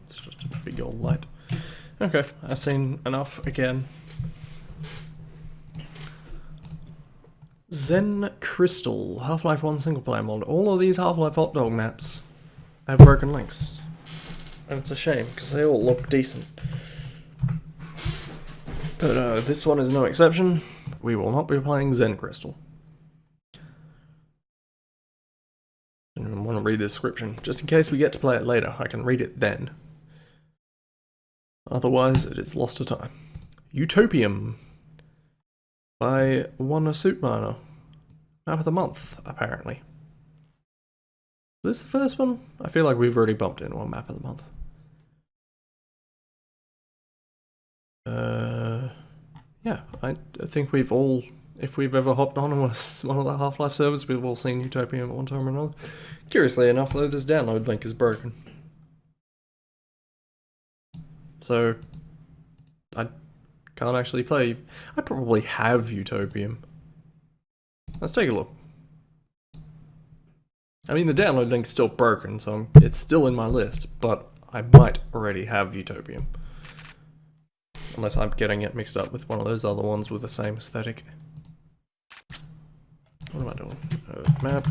[SPEAKER 1] It's just a big old light. Okay, I've seen enough again. Zen Crystal, Half-Life 1 single player mod. All of these Half-Life Hot Dog maps have broken links. And it's a shame, because they all look decent. But this one is no exception. We will not be playing Zen Crystal. I don't want to read the description. Just in case we get to play it later, I can read it then. Otherwise, it is lost to time. Utopium by One Suit Miner. Map of the month, apparently. Is this the first one? I feel like we've already bumped into one map of the month. Yeah, I think we've all if we've ever hopped on one of the Half-Life servers, we've all seen Utopium at one time or another. Curiously enough, though, this download link is broken. So, I can't actually play. I probably have Utopium. Let's take a look. I mean, the download link's still broken, so it's still in my list, but I might already have Utopium. Unless I'm getting it mixed up with one of those other ones with the same aesthetic. What am I doing? Map,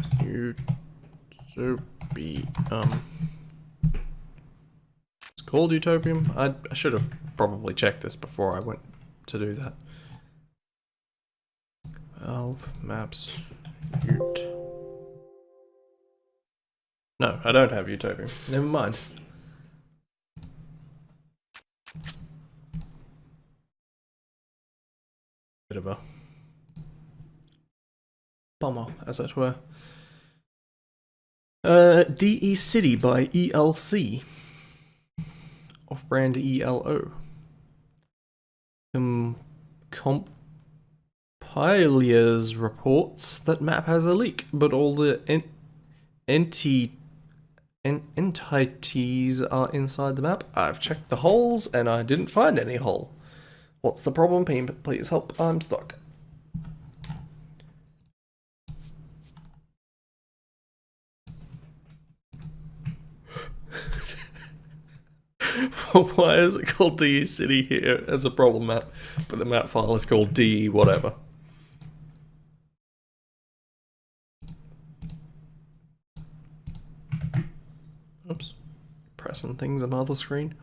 [SPEAKER 1] Utopium. It's called Utopium? I should have probably checked this before I went to do that. Valve, maps, Ute. No, I don't have Utopium. Never mind. Bit of a bummer, as it were. DE City by ELC. Off-brand ELO. Compilers reports that map has a leak, but all the entities are inside the map. I've checked the holes and I didn't find any hole. What's the problem? Please help, I'm stuck. Why is it called DE City here as a problem map, but the map file is called DE whatever? Oops. Pressing things on the other screen.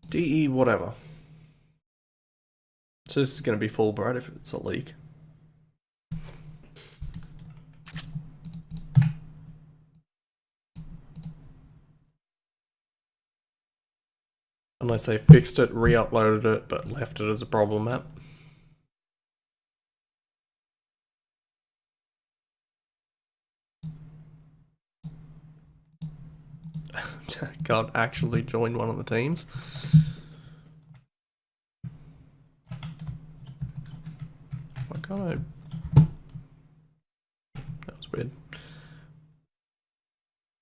[SPEAKER 1] DE whatever. So this is going to be full bright if it's a leak. Unless they fixed it, re-uploaded it, but left it as a problem map. Can't actually join one of the teams. Why can't I? That was weird.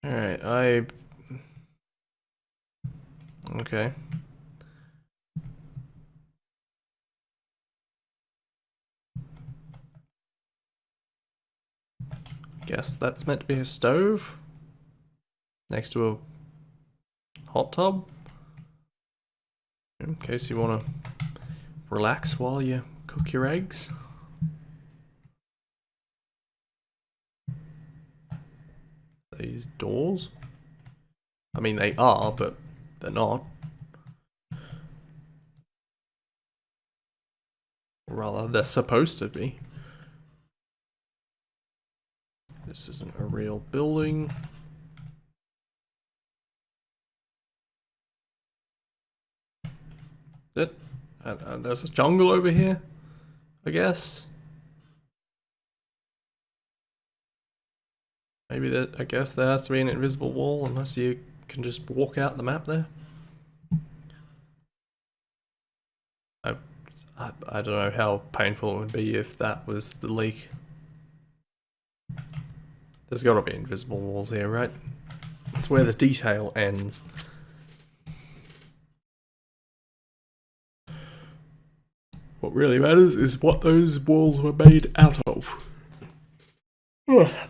[SPEAKER 1] Alright, okay. Guess that's meant to be a stove next to a hot tub in case you want to relax while you cook your eggs. These doors? I mean, they are, but they're not. Or rather, they're supposed to be. This isn't a real building. There's a jungle over here, I guess. Maybe I guess there has to be an invisible wall unless you can just walk out the map there. I don't know how painful it would be if that was the leak. There's got to be invisible walls here, right? That's where the detail ends. What really matters is what those walls were made out of.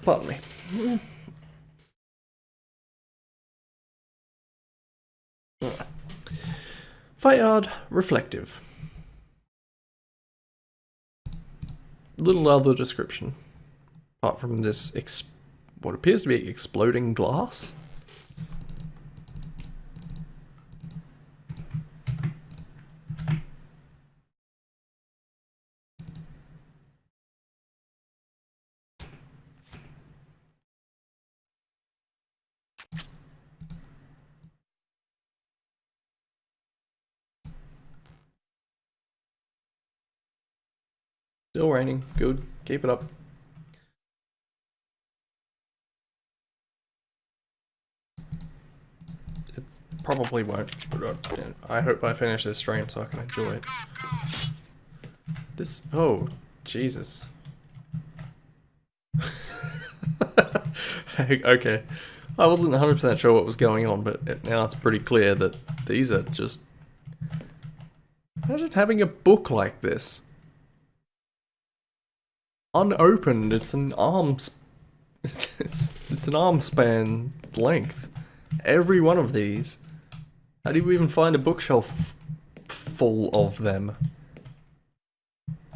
[SPEAKER 1] Pardon me. Fired reflective. Little other description. Apart from this what appears to be exploding glass. Still raining. Good. Keep it up. It probably won't, but I hope I finish this stream so I can enjoy it. This... Oh, Jesus. Okay. I wasn't 100% sure what was going on, but now it's pretty clear that these are just... Imagine having a book like this. Unopened, it's an arm's... It's an arm span length. Every one of these. How do you even find a bookshelf full of them?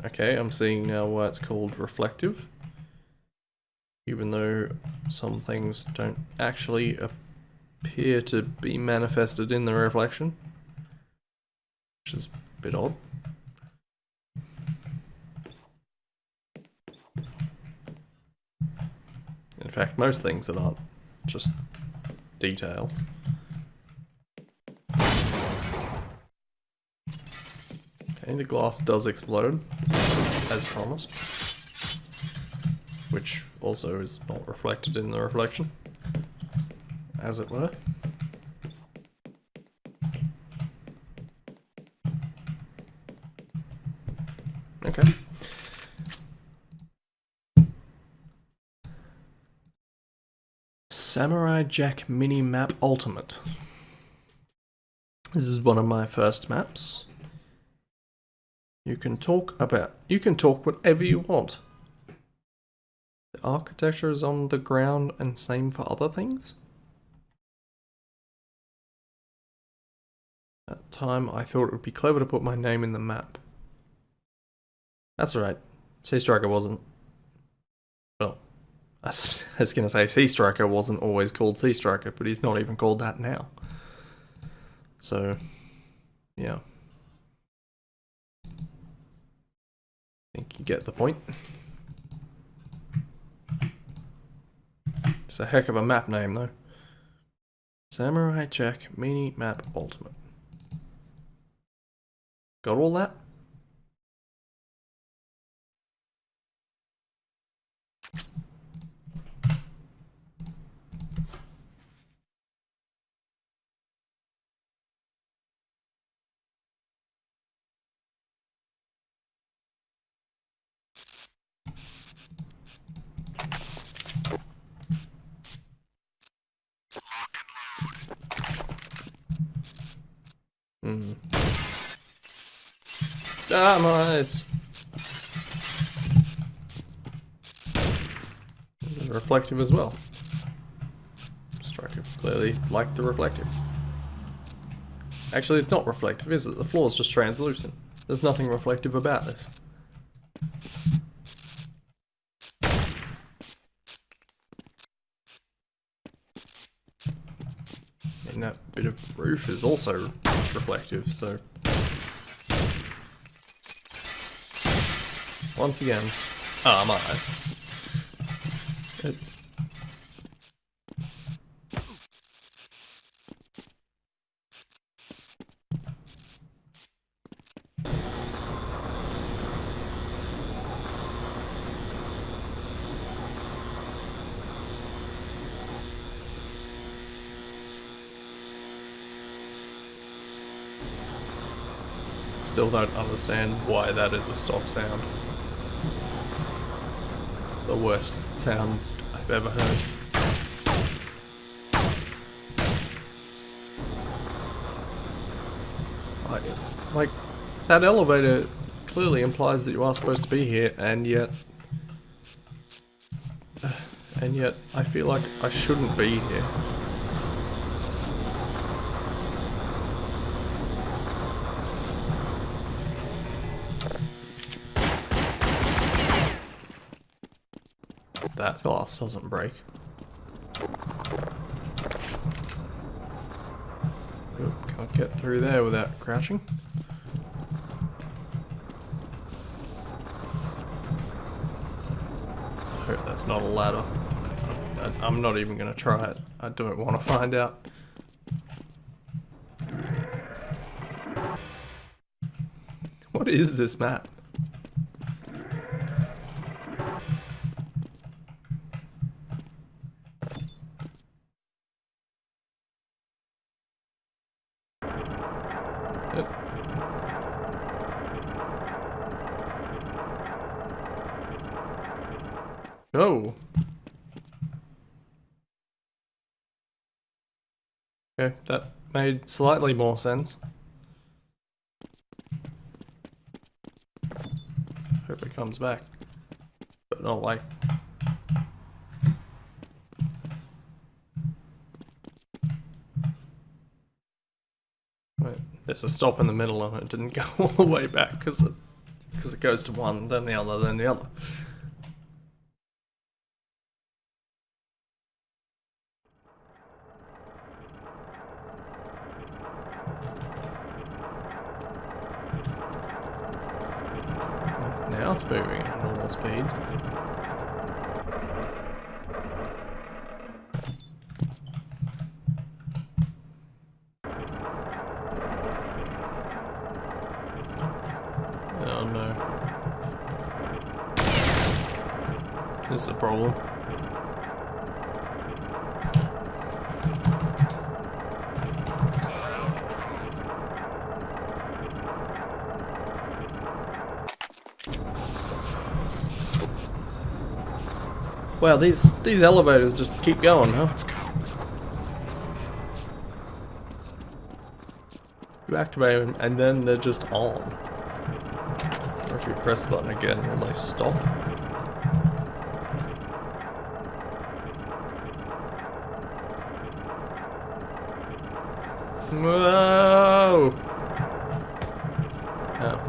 [SPEAKER 1] Okay, I'm seeing now why it's called reflective. Even though some things don't actually appear to be manifested in the reflection. Which is a bit odd. In fact, most things that aren't just detail. Okay, the glass does explode, as promised. Which also is not reflected in the reflection, as it were. Okay. Samurai Jack Mini Map Ultimate. This is one of my first maps. You can talk whatever you want. The architecture is on the ground and same for other things? At the time, I thought it would be clever to put my name in the map. That's alright. Sea Striker wasn't... Well, I was gonna say Sea Striker wasn't always called Sea Striker, but he's not even called that now. So, yeah. I think you get the point. It's a heck of a map name, though. Samurai Jack Mini Map Ultimate. Got all that? Ah, nice. Reflective as well. Striker clearly liked the reflective. Actually, it's not reflective, is it? The floor is just translucent. There's nothing reflective about this. And that bit of roof is also reflective, so... Once again... Ah, my eyes. Still don't understand why that is a stock sound. The worst sound I've ever heard. Like, that elevator clearly implies that you are supposed to be here, and yet I feel like I shouldn't be here. That glass doesn't break. Oop, can't get through there without crouching. Hope that's not a ladder. I'm not even gonna try it. I don't want to find out. What is this map? Oh. Okay, that made slightly more sense. Hope it comes back. But not like... Wait, there's a stop in the middle and it didn't go all the way back because it goes to one, then the other, then the other. Now it's moving at normal speed. Oh no. This is a problem. Wow, these elevators just keep going, huh? You activate them and then they're just on. Or if you press the button again, will they stop? Whoa! Oh.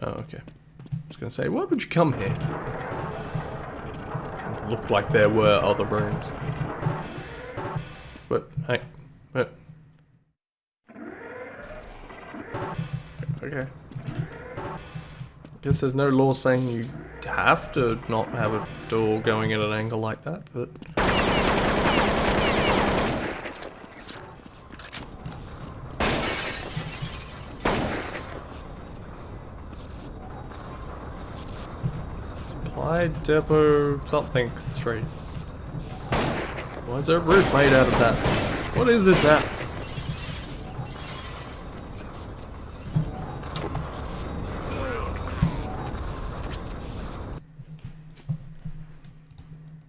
[SPEAKER 1] Oh, okay. I was gonna say, why would you come here? It looked like there were other rooms. But, hey, but... Okay. Guess there's no law saying you have to not have a door going at an angle like that, but... Supply depot something street. Why is there a roof made out of that? What is this map?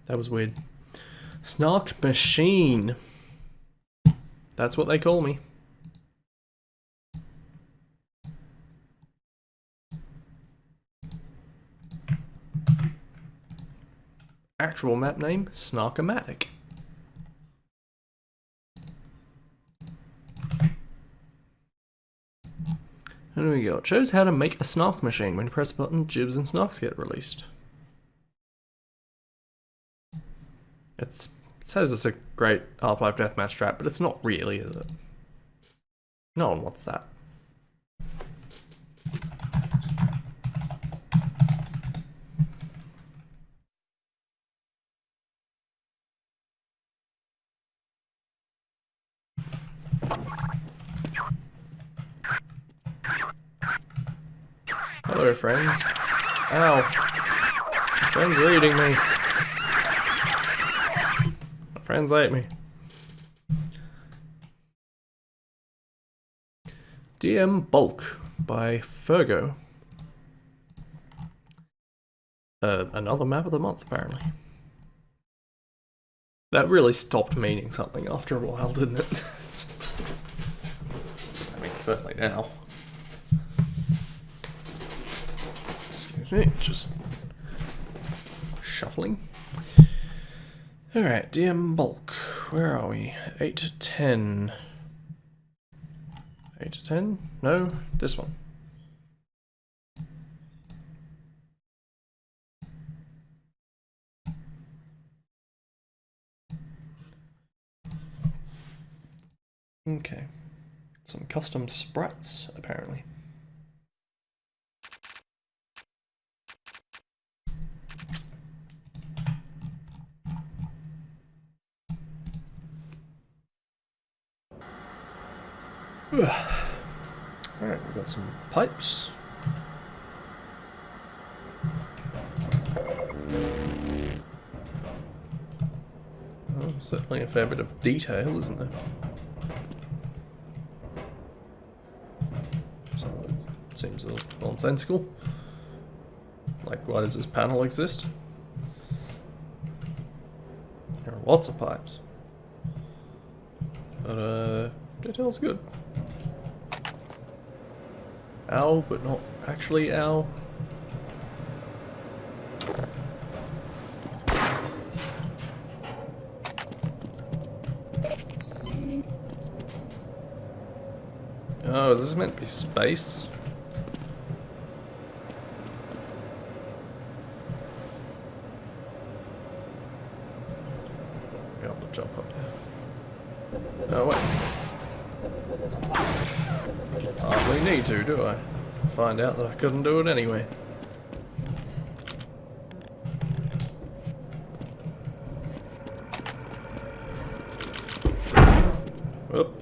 [SPEAKER 1] That was weird. Snark machine. That's what they call me. Actual map name, Snarkomatic. There we go. It shows how to make a snark machine. When you press a button, jibs and snarks get released. It says it's a great Half-Life deathmatch trap, but it's not really, is it? No one wants that. Hello, friends. Ow. My friends are eating me. My friends ate me. DM Bulk by Fergo. Another map of the month, apparently. That really stopped meaning something after a while, didn't it? I mean, certainly now. Excuse me, just shuffling. Alright, DM Bulk. Where are we? 8 to 10. 8 to 10? No, this one. Okay. Some custom sprites, apparently. Alright, we've got some pipes. Oh, certainly a fair bit of detail, isn't there? seems a little nonsensical. Like, why does this panel exist? There are lots of pipes. But, detail's good. Ow, but not actually ow. Oh, is this meant to be space? Be able to jump up there. Oh, wait. Hardly need to, do I? Find out that I couldn't do it anyway. Whoop.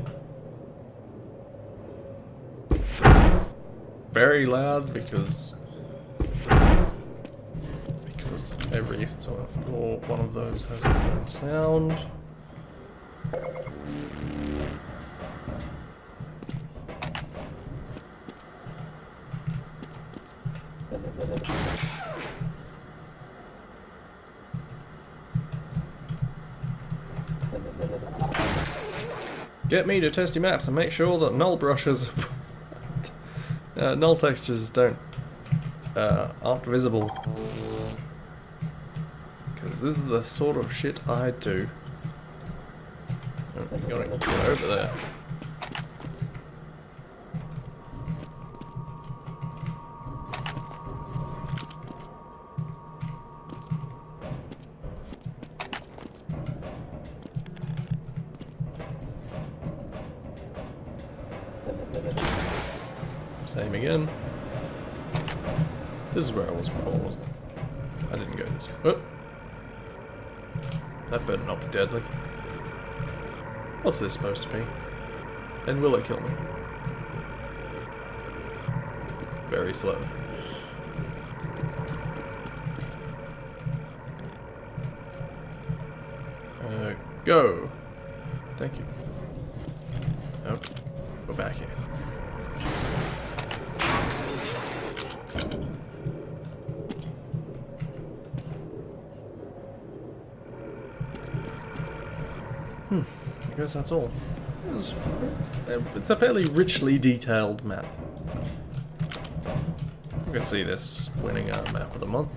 [SPEAKER 1] Very loud because every or one of those has its own sound. Get me to test your maps and make sure that null brushes, null textures aren't visible. Because this is the sort of shit I do. Oh, I'm gonna get over there. Same again. This is where I was before, wasn't it? I didn't go this way. Oh. That better not be deadly. What's this supposed to be? And will it kill me? Very slow. Go! Thank you. Oh, we're back here. I guess that's all. It's a fairly richly detailed map. You can see this winning our map of the month.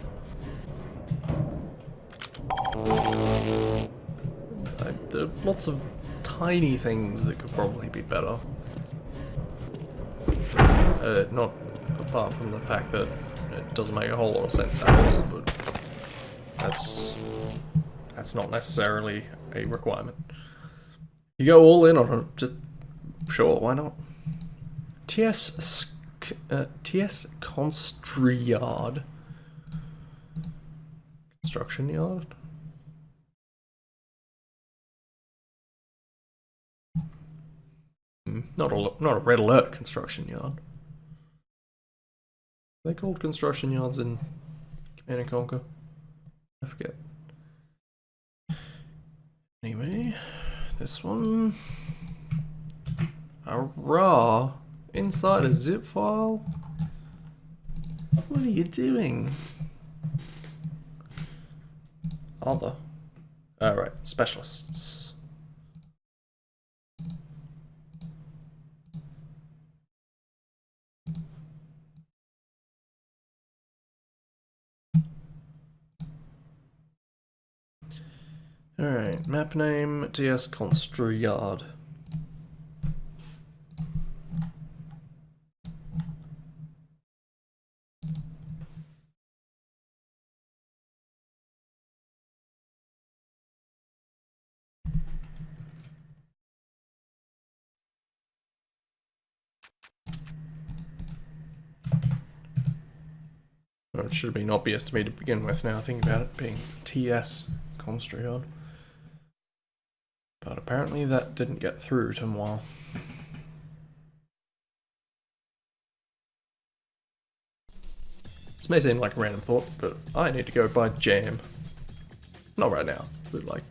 [SPEAKER 1] There are lots of tiny things that could probably be better. Not apart from the fact that it doesn't make a whole lot of sense at all, but that's not necessarily a requirement. You go all in on it, just sure, why not? TS Construyard. Construction yard? Not a red alert construction yard. Are they called construction yards in Command & Conquer? I forget. Anyway, this one. A raw inside a zip file? What are you doing? Other. Alright, specialists. Alright, map name TS Construyard. Well, it should have been obvious to me to begin with now, I think about it being TS Construyard. But apparently that didn't get through to moi. This may seem like a random thought, but I need to go buy jam. Not right now, but like...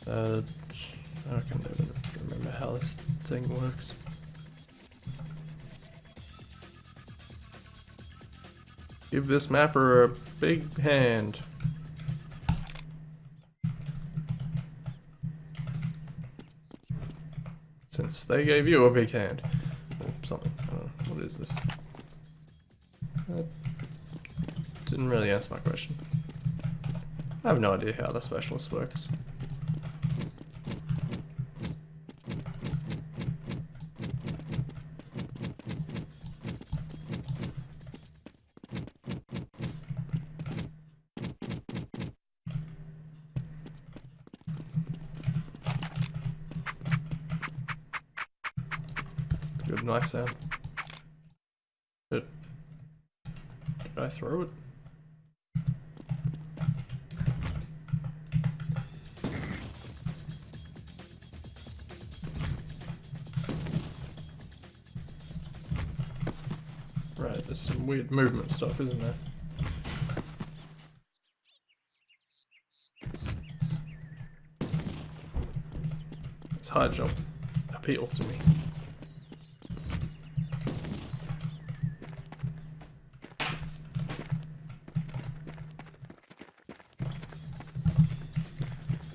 [SPEAKER 1] I can never remember how this thing works. Give this mapper a big hand. Since they gave you a big hand. Or something. I don't know. What is this? That didn't really answer my question. I have no idea how the specialist works. Good knife sound. Did I throw it? Right, there's some weird movement stuff, isn't there? This high jump appeals to me.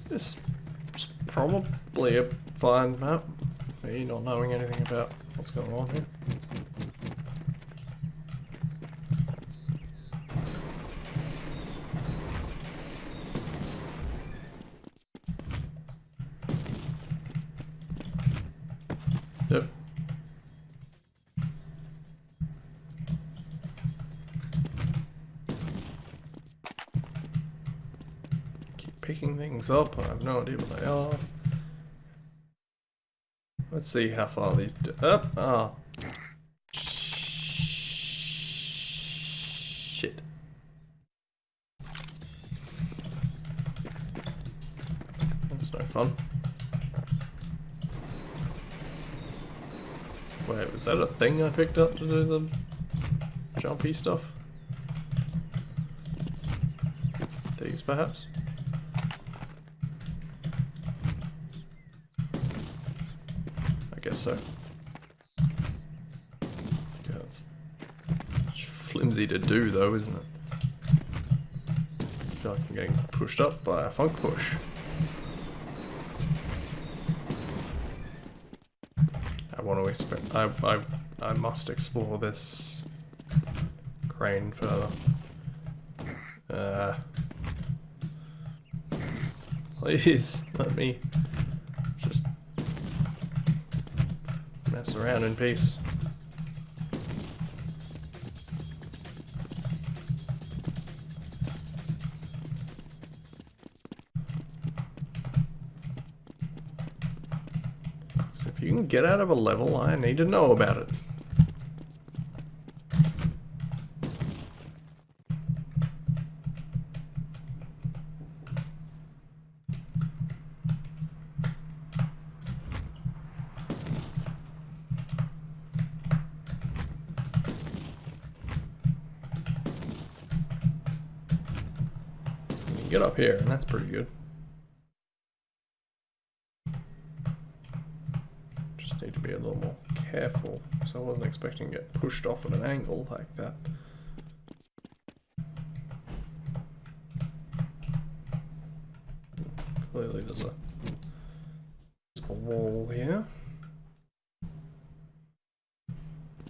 [SPEAKER 1] This is probably a fine map. Me not knowing anything about what's going on here. Yep. Keep picking things up. I have no idea what they are. Let's see how far these do. Up. Oh. Shit. That's no fun. Wait, was that a thing I picked up to do the jumpy stuff? These, perhaps? I guess so. Yeah, it's flimsy to do, though, isn't it? I feel like I'm getting pushed up by a funk push. I want to I must explore this crane further. Please let me just mess around in peace. So if you can get out of a level, I need to know about it. You can get up here, and that's pretty good. Just need to be a little more careful, so I wasn't expecting to get pushed off at an angle like that. Clearly there's a wall here.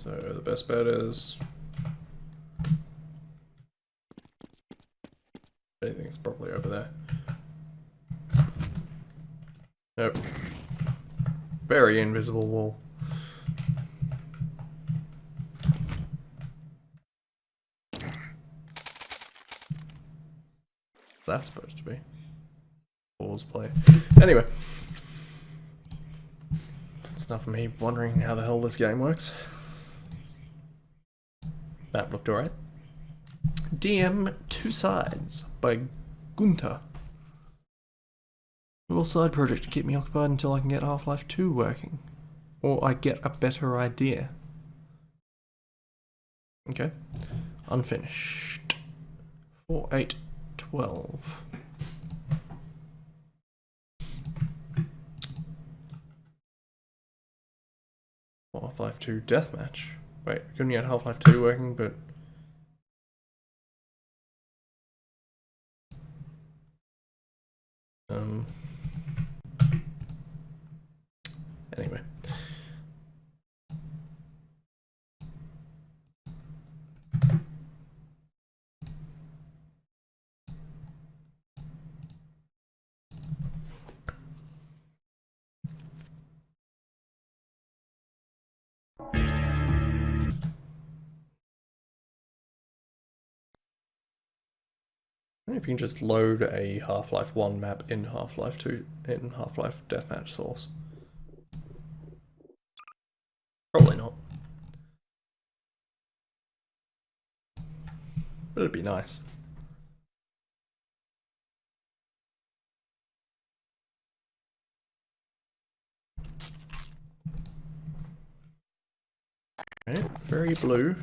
[SPEAKER 1] So the best bet is anything's probably over there. Nope. Very invisible wall. That's supposed to be. Pause play. Anyway. It's enough of me wondering how the hell this game works. Map looked alright. DM Two Sides by Gunther. A little side project to keep me occupied until I can get Half-Life 2 working. Or I get a better idea. Okay. Unfinished. 4/8/12. Half-Life 2 Deathmatch. Wait, couldn't get Half-Life 2 working, but Anyway. I wonder if you can just load a Half-Life 1 map in Half-Life 2 in Half-Life Deathmatch Source. Probably not. But it'd be nice. Right, very blue.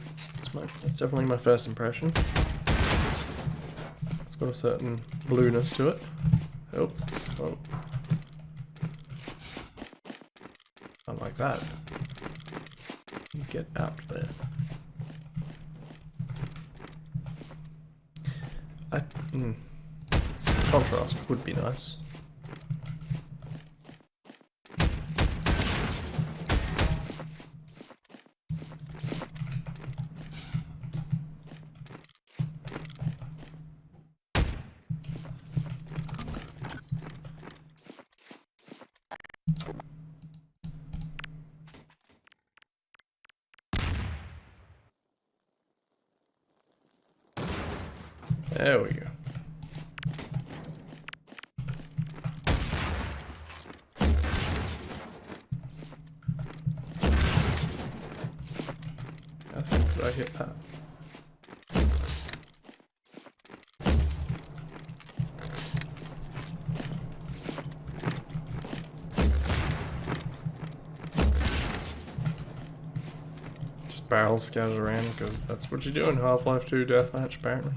[SPEAKER 1] That's definitely my first impression. It's got a certain blueness to it. Oh. Not like that. Get out there. Some contrast would be nice. There we go. How the fuck did I hit that? Just barrels scattered around because that's what you do in Half-Life 2 Deathmatch, apparently.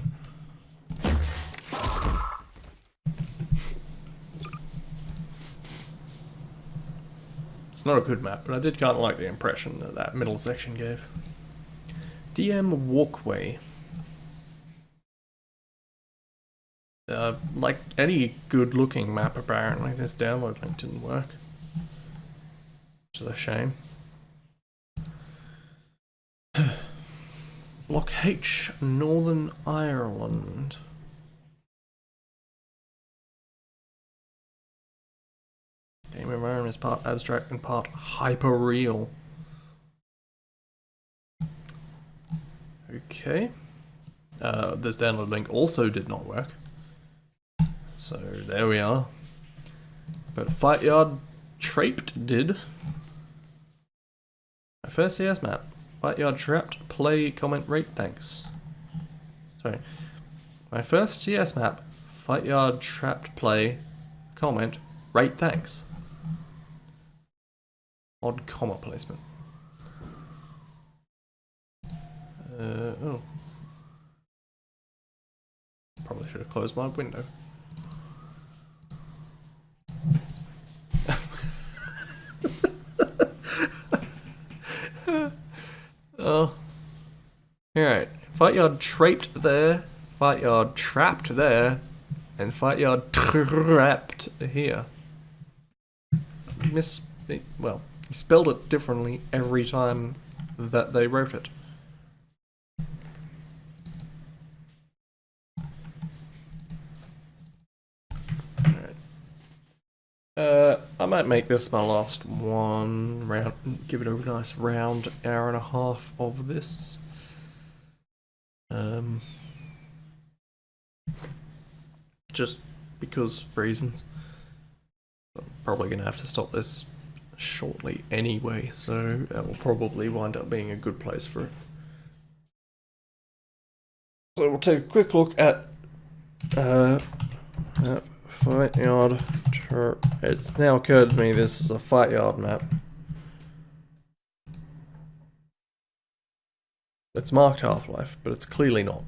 [SPEAKER 1] It's not a good map, but I did kind of like the impression that that middle section gave. DM Walkway. Like any good-looking map, apparently, this download link didn't work. Which is a shame. Block H, Northern Ireland. Game environment is part abstract and part hyper-real. Okay. This download link also did not work. So there we are. But Fight Yard Trapped did. My first CS map. Fight Yard Trapped, play, comment, rate, thanks. Sorry. My first CS map. Fight Yard Trapped, play, comment, rate, thanks. Odd comma placement. Oh. Probably should have closed my window. Oh. Alright. Fight Yard Trapped there. Fight Yard Trapped there. And Fight Yard Trapped here. Well, he spelled it differently every time that they wrote it. I might make this my last one round, give it a nice round hour and a half of this. Just because reasons. I'm probably gonna have to stop this shortly anyway, so that will probably wind up being a good place for it. So we'll take a quick look at Fight Yard. It's now occurred to me this is a Fight Yard map. It's marked Half-Life, but it's clearly not.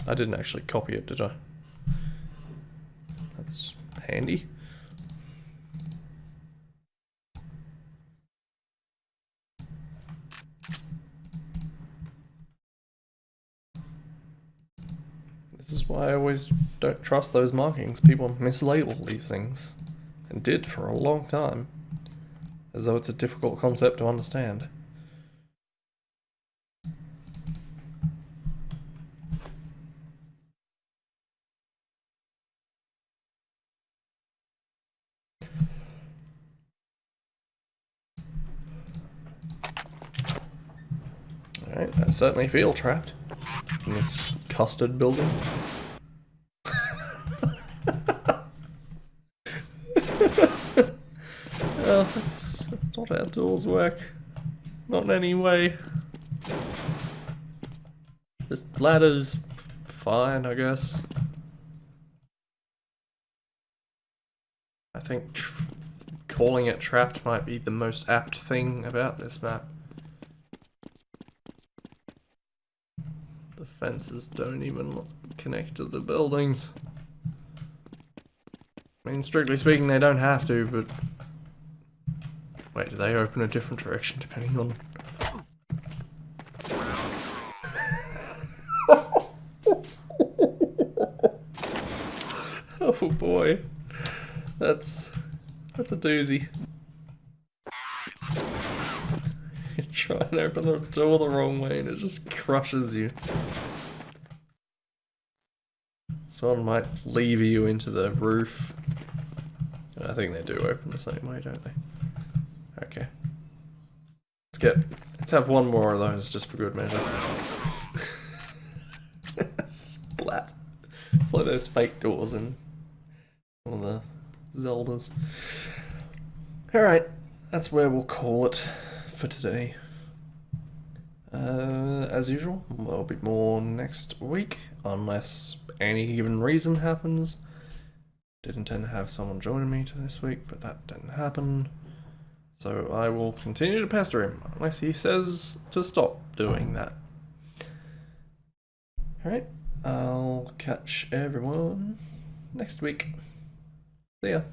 [SPEAKER 1] I didn't actually copy it, did I? That's handy. This is why I always don't trust those markings. People mislabel these things, and did for a long time, as though it's a difficult concept to understand. Alright, I certainly feel trapped in this custard building. Oh, that's not how doors work. Not in any way. This ladder's fine, I guess. I think calling it trapped might be the most apt thing about this map. The fences don't even connect to the buildings. I mean, strictly speaking, they don't have to, but... Wait, do they open a different direction depending on... Oh boy. That's a doozy. You try and open the door the wrong way and it just crushes you. Someone might lever you into the roof. I think they do open the same way, don't they? Okay. Let's have one more of those just for good measure. Splat. It's like those fake doors in one of the Zeldas. Alright, that's where we'll call it for today. As usual, there'll be more next week, unless any given reason happens. Did intend to have someone joining me this week, but that didn't happen. So I will continue to pester him, unless he says to stop doing that. Alright, I'll catch everyone next week. See ya.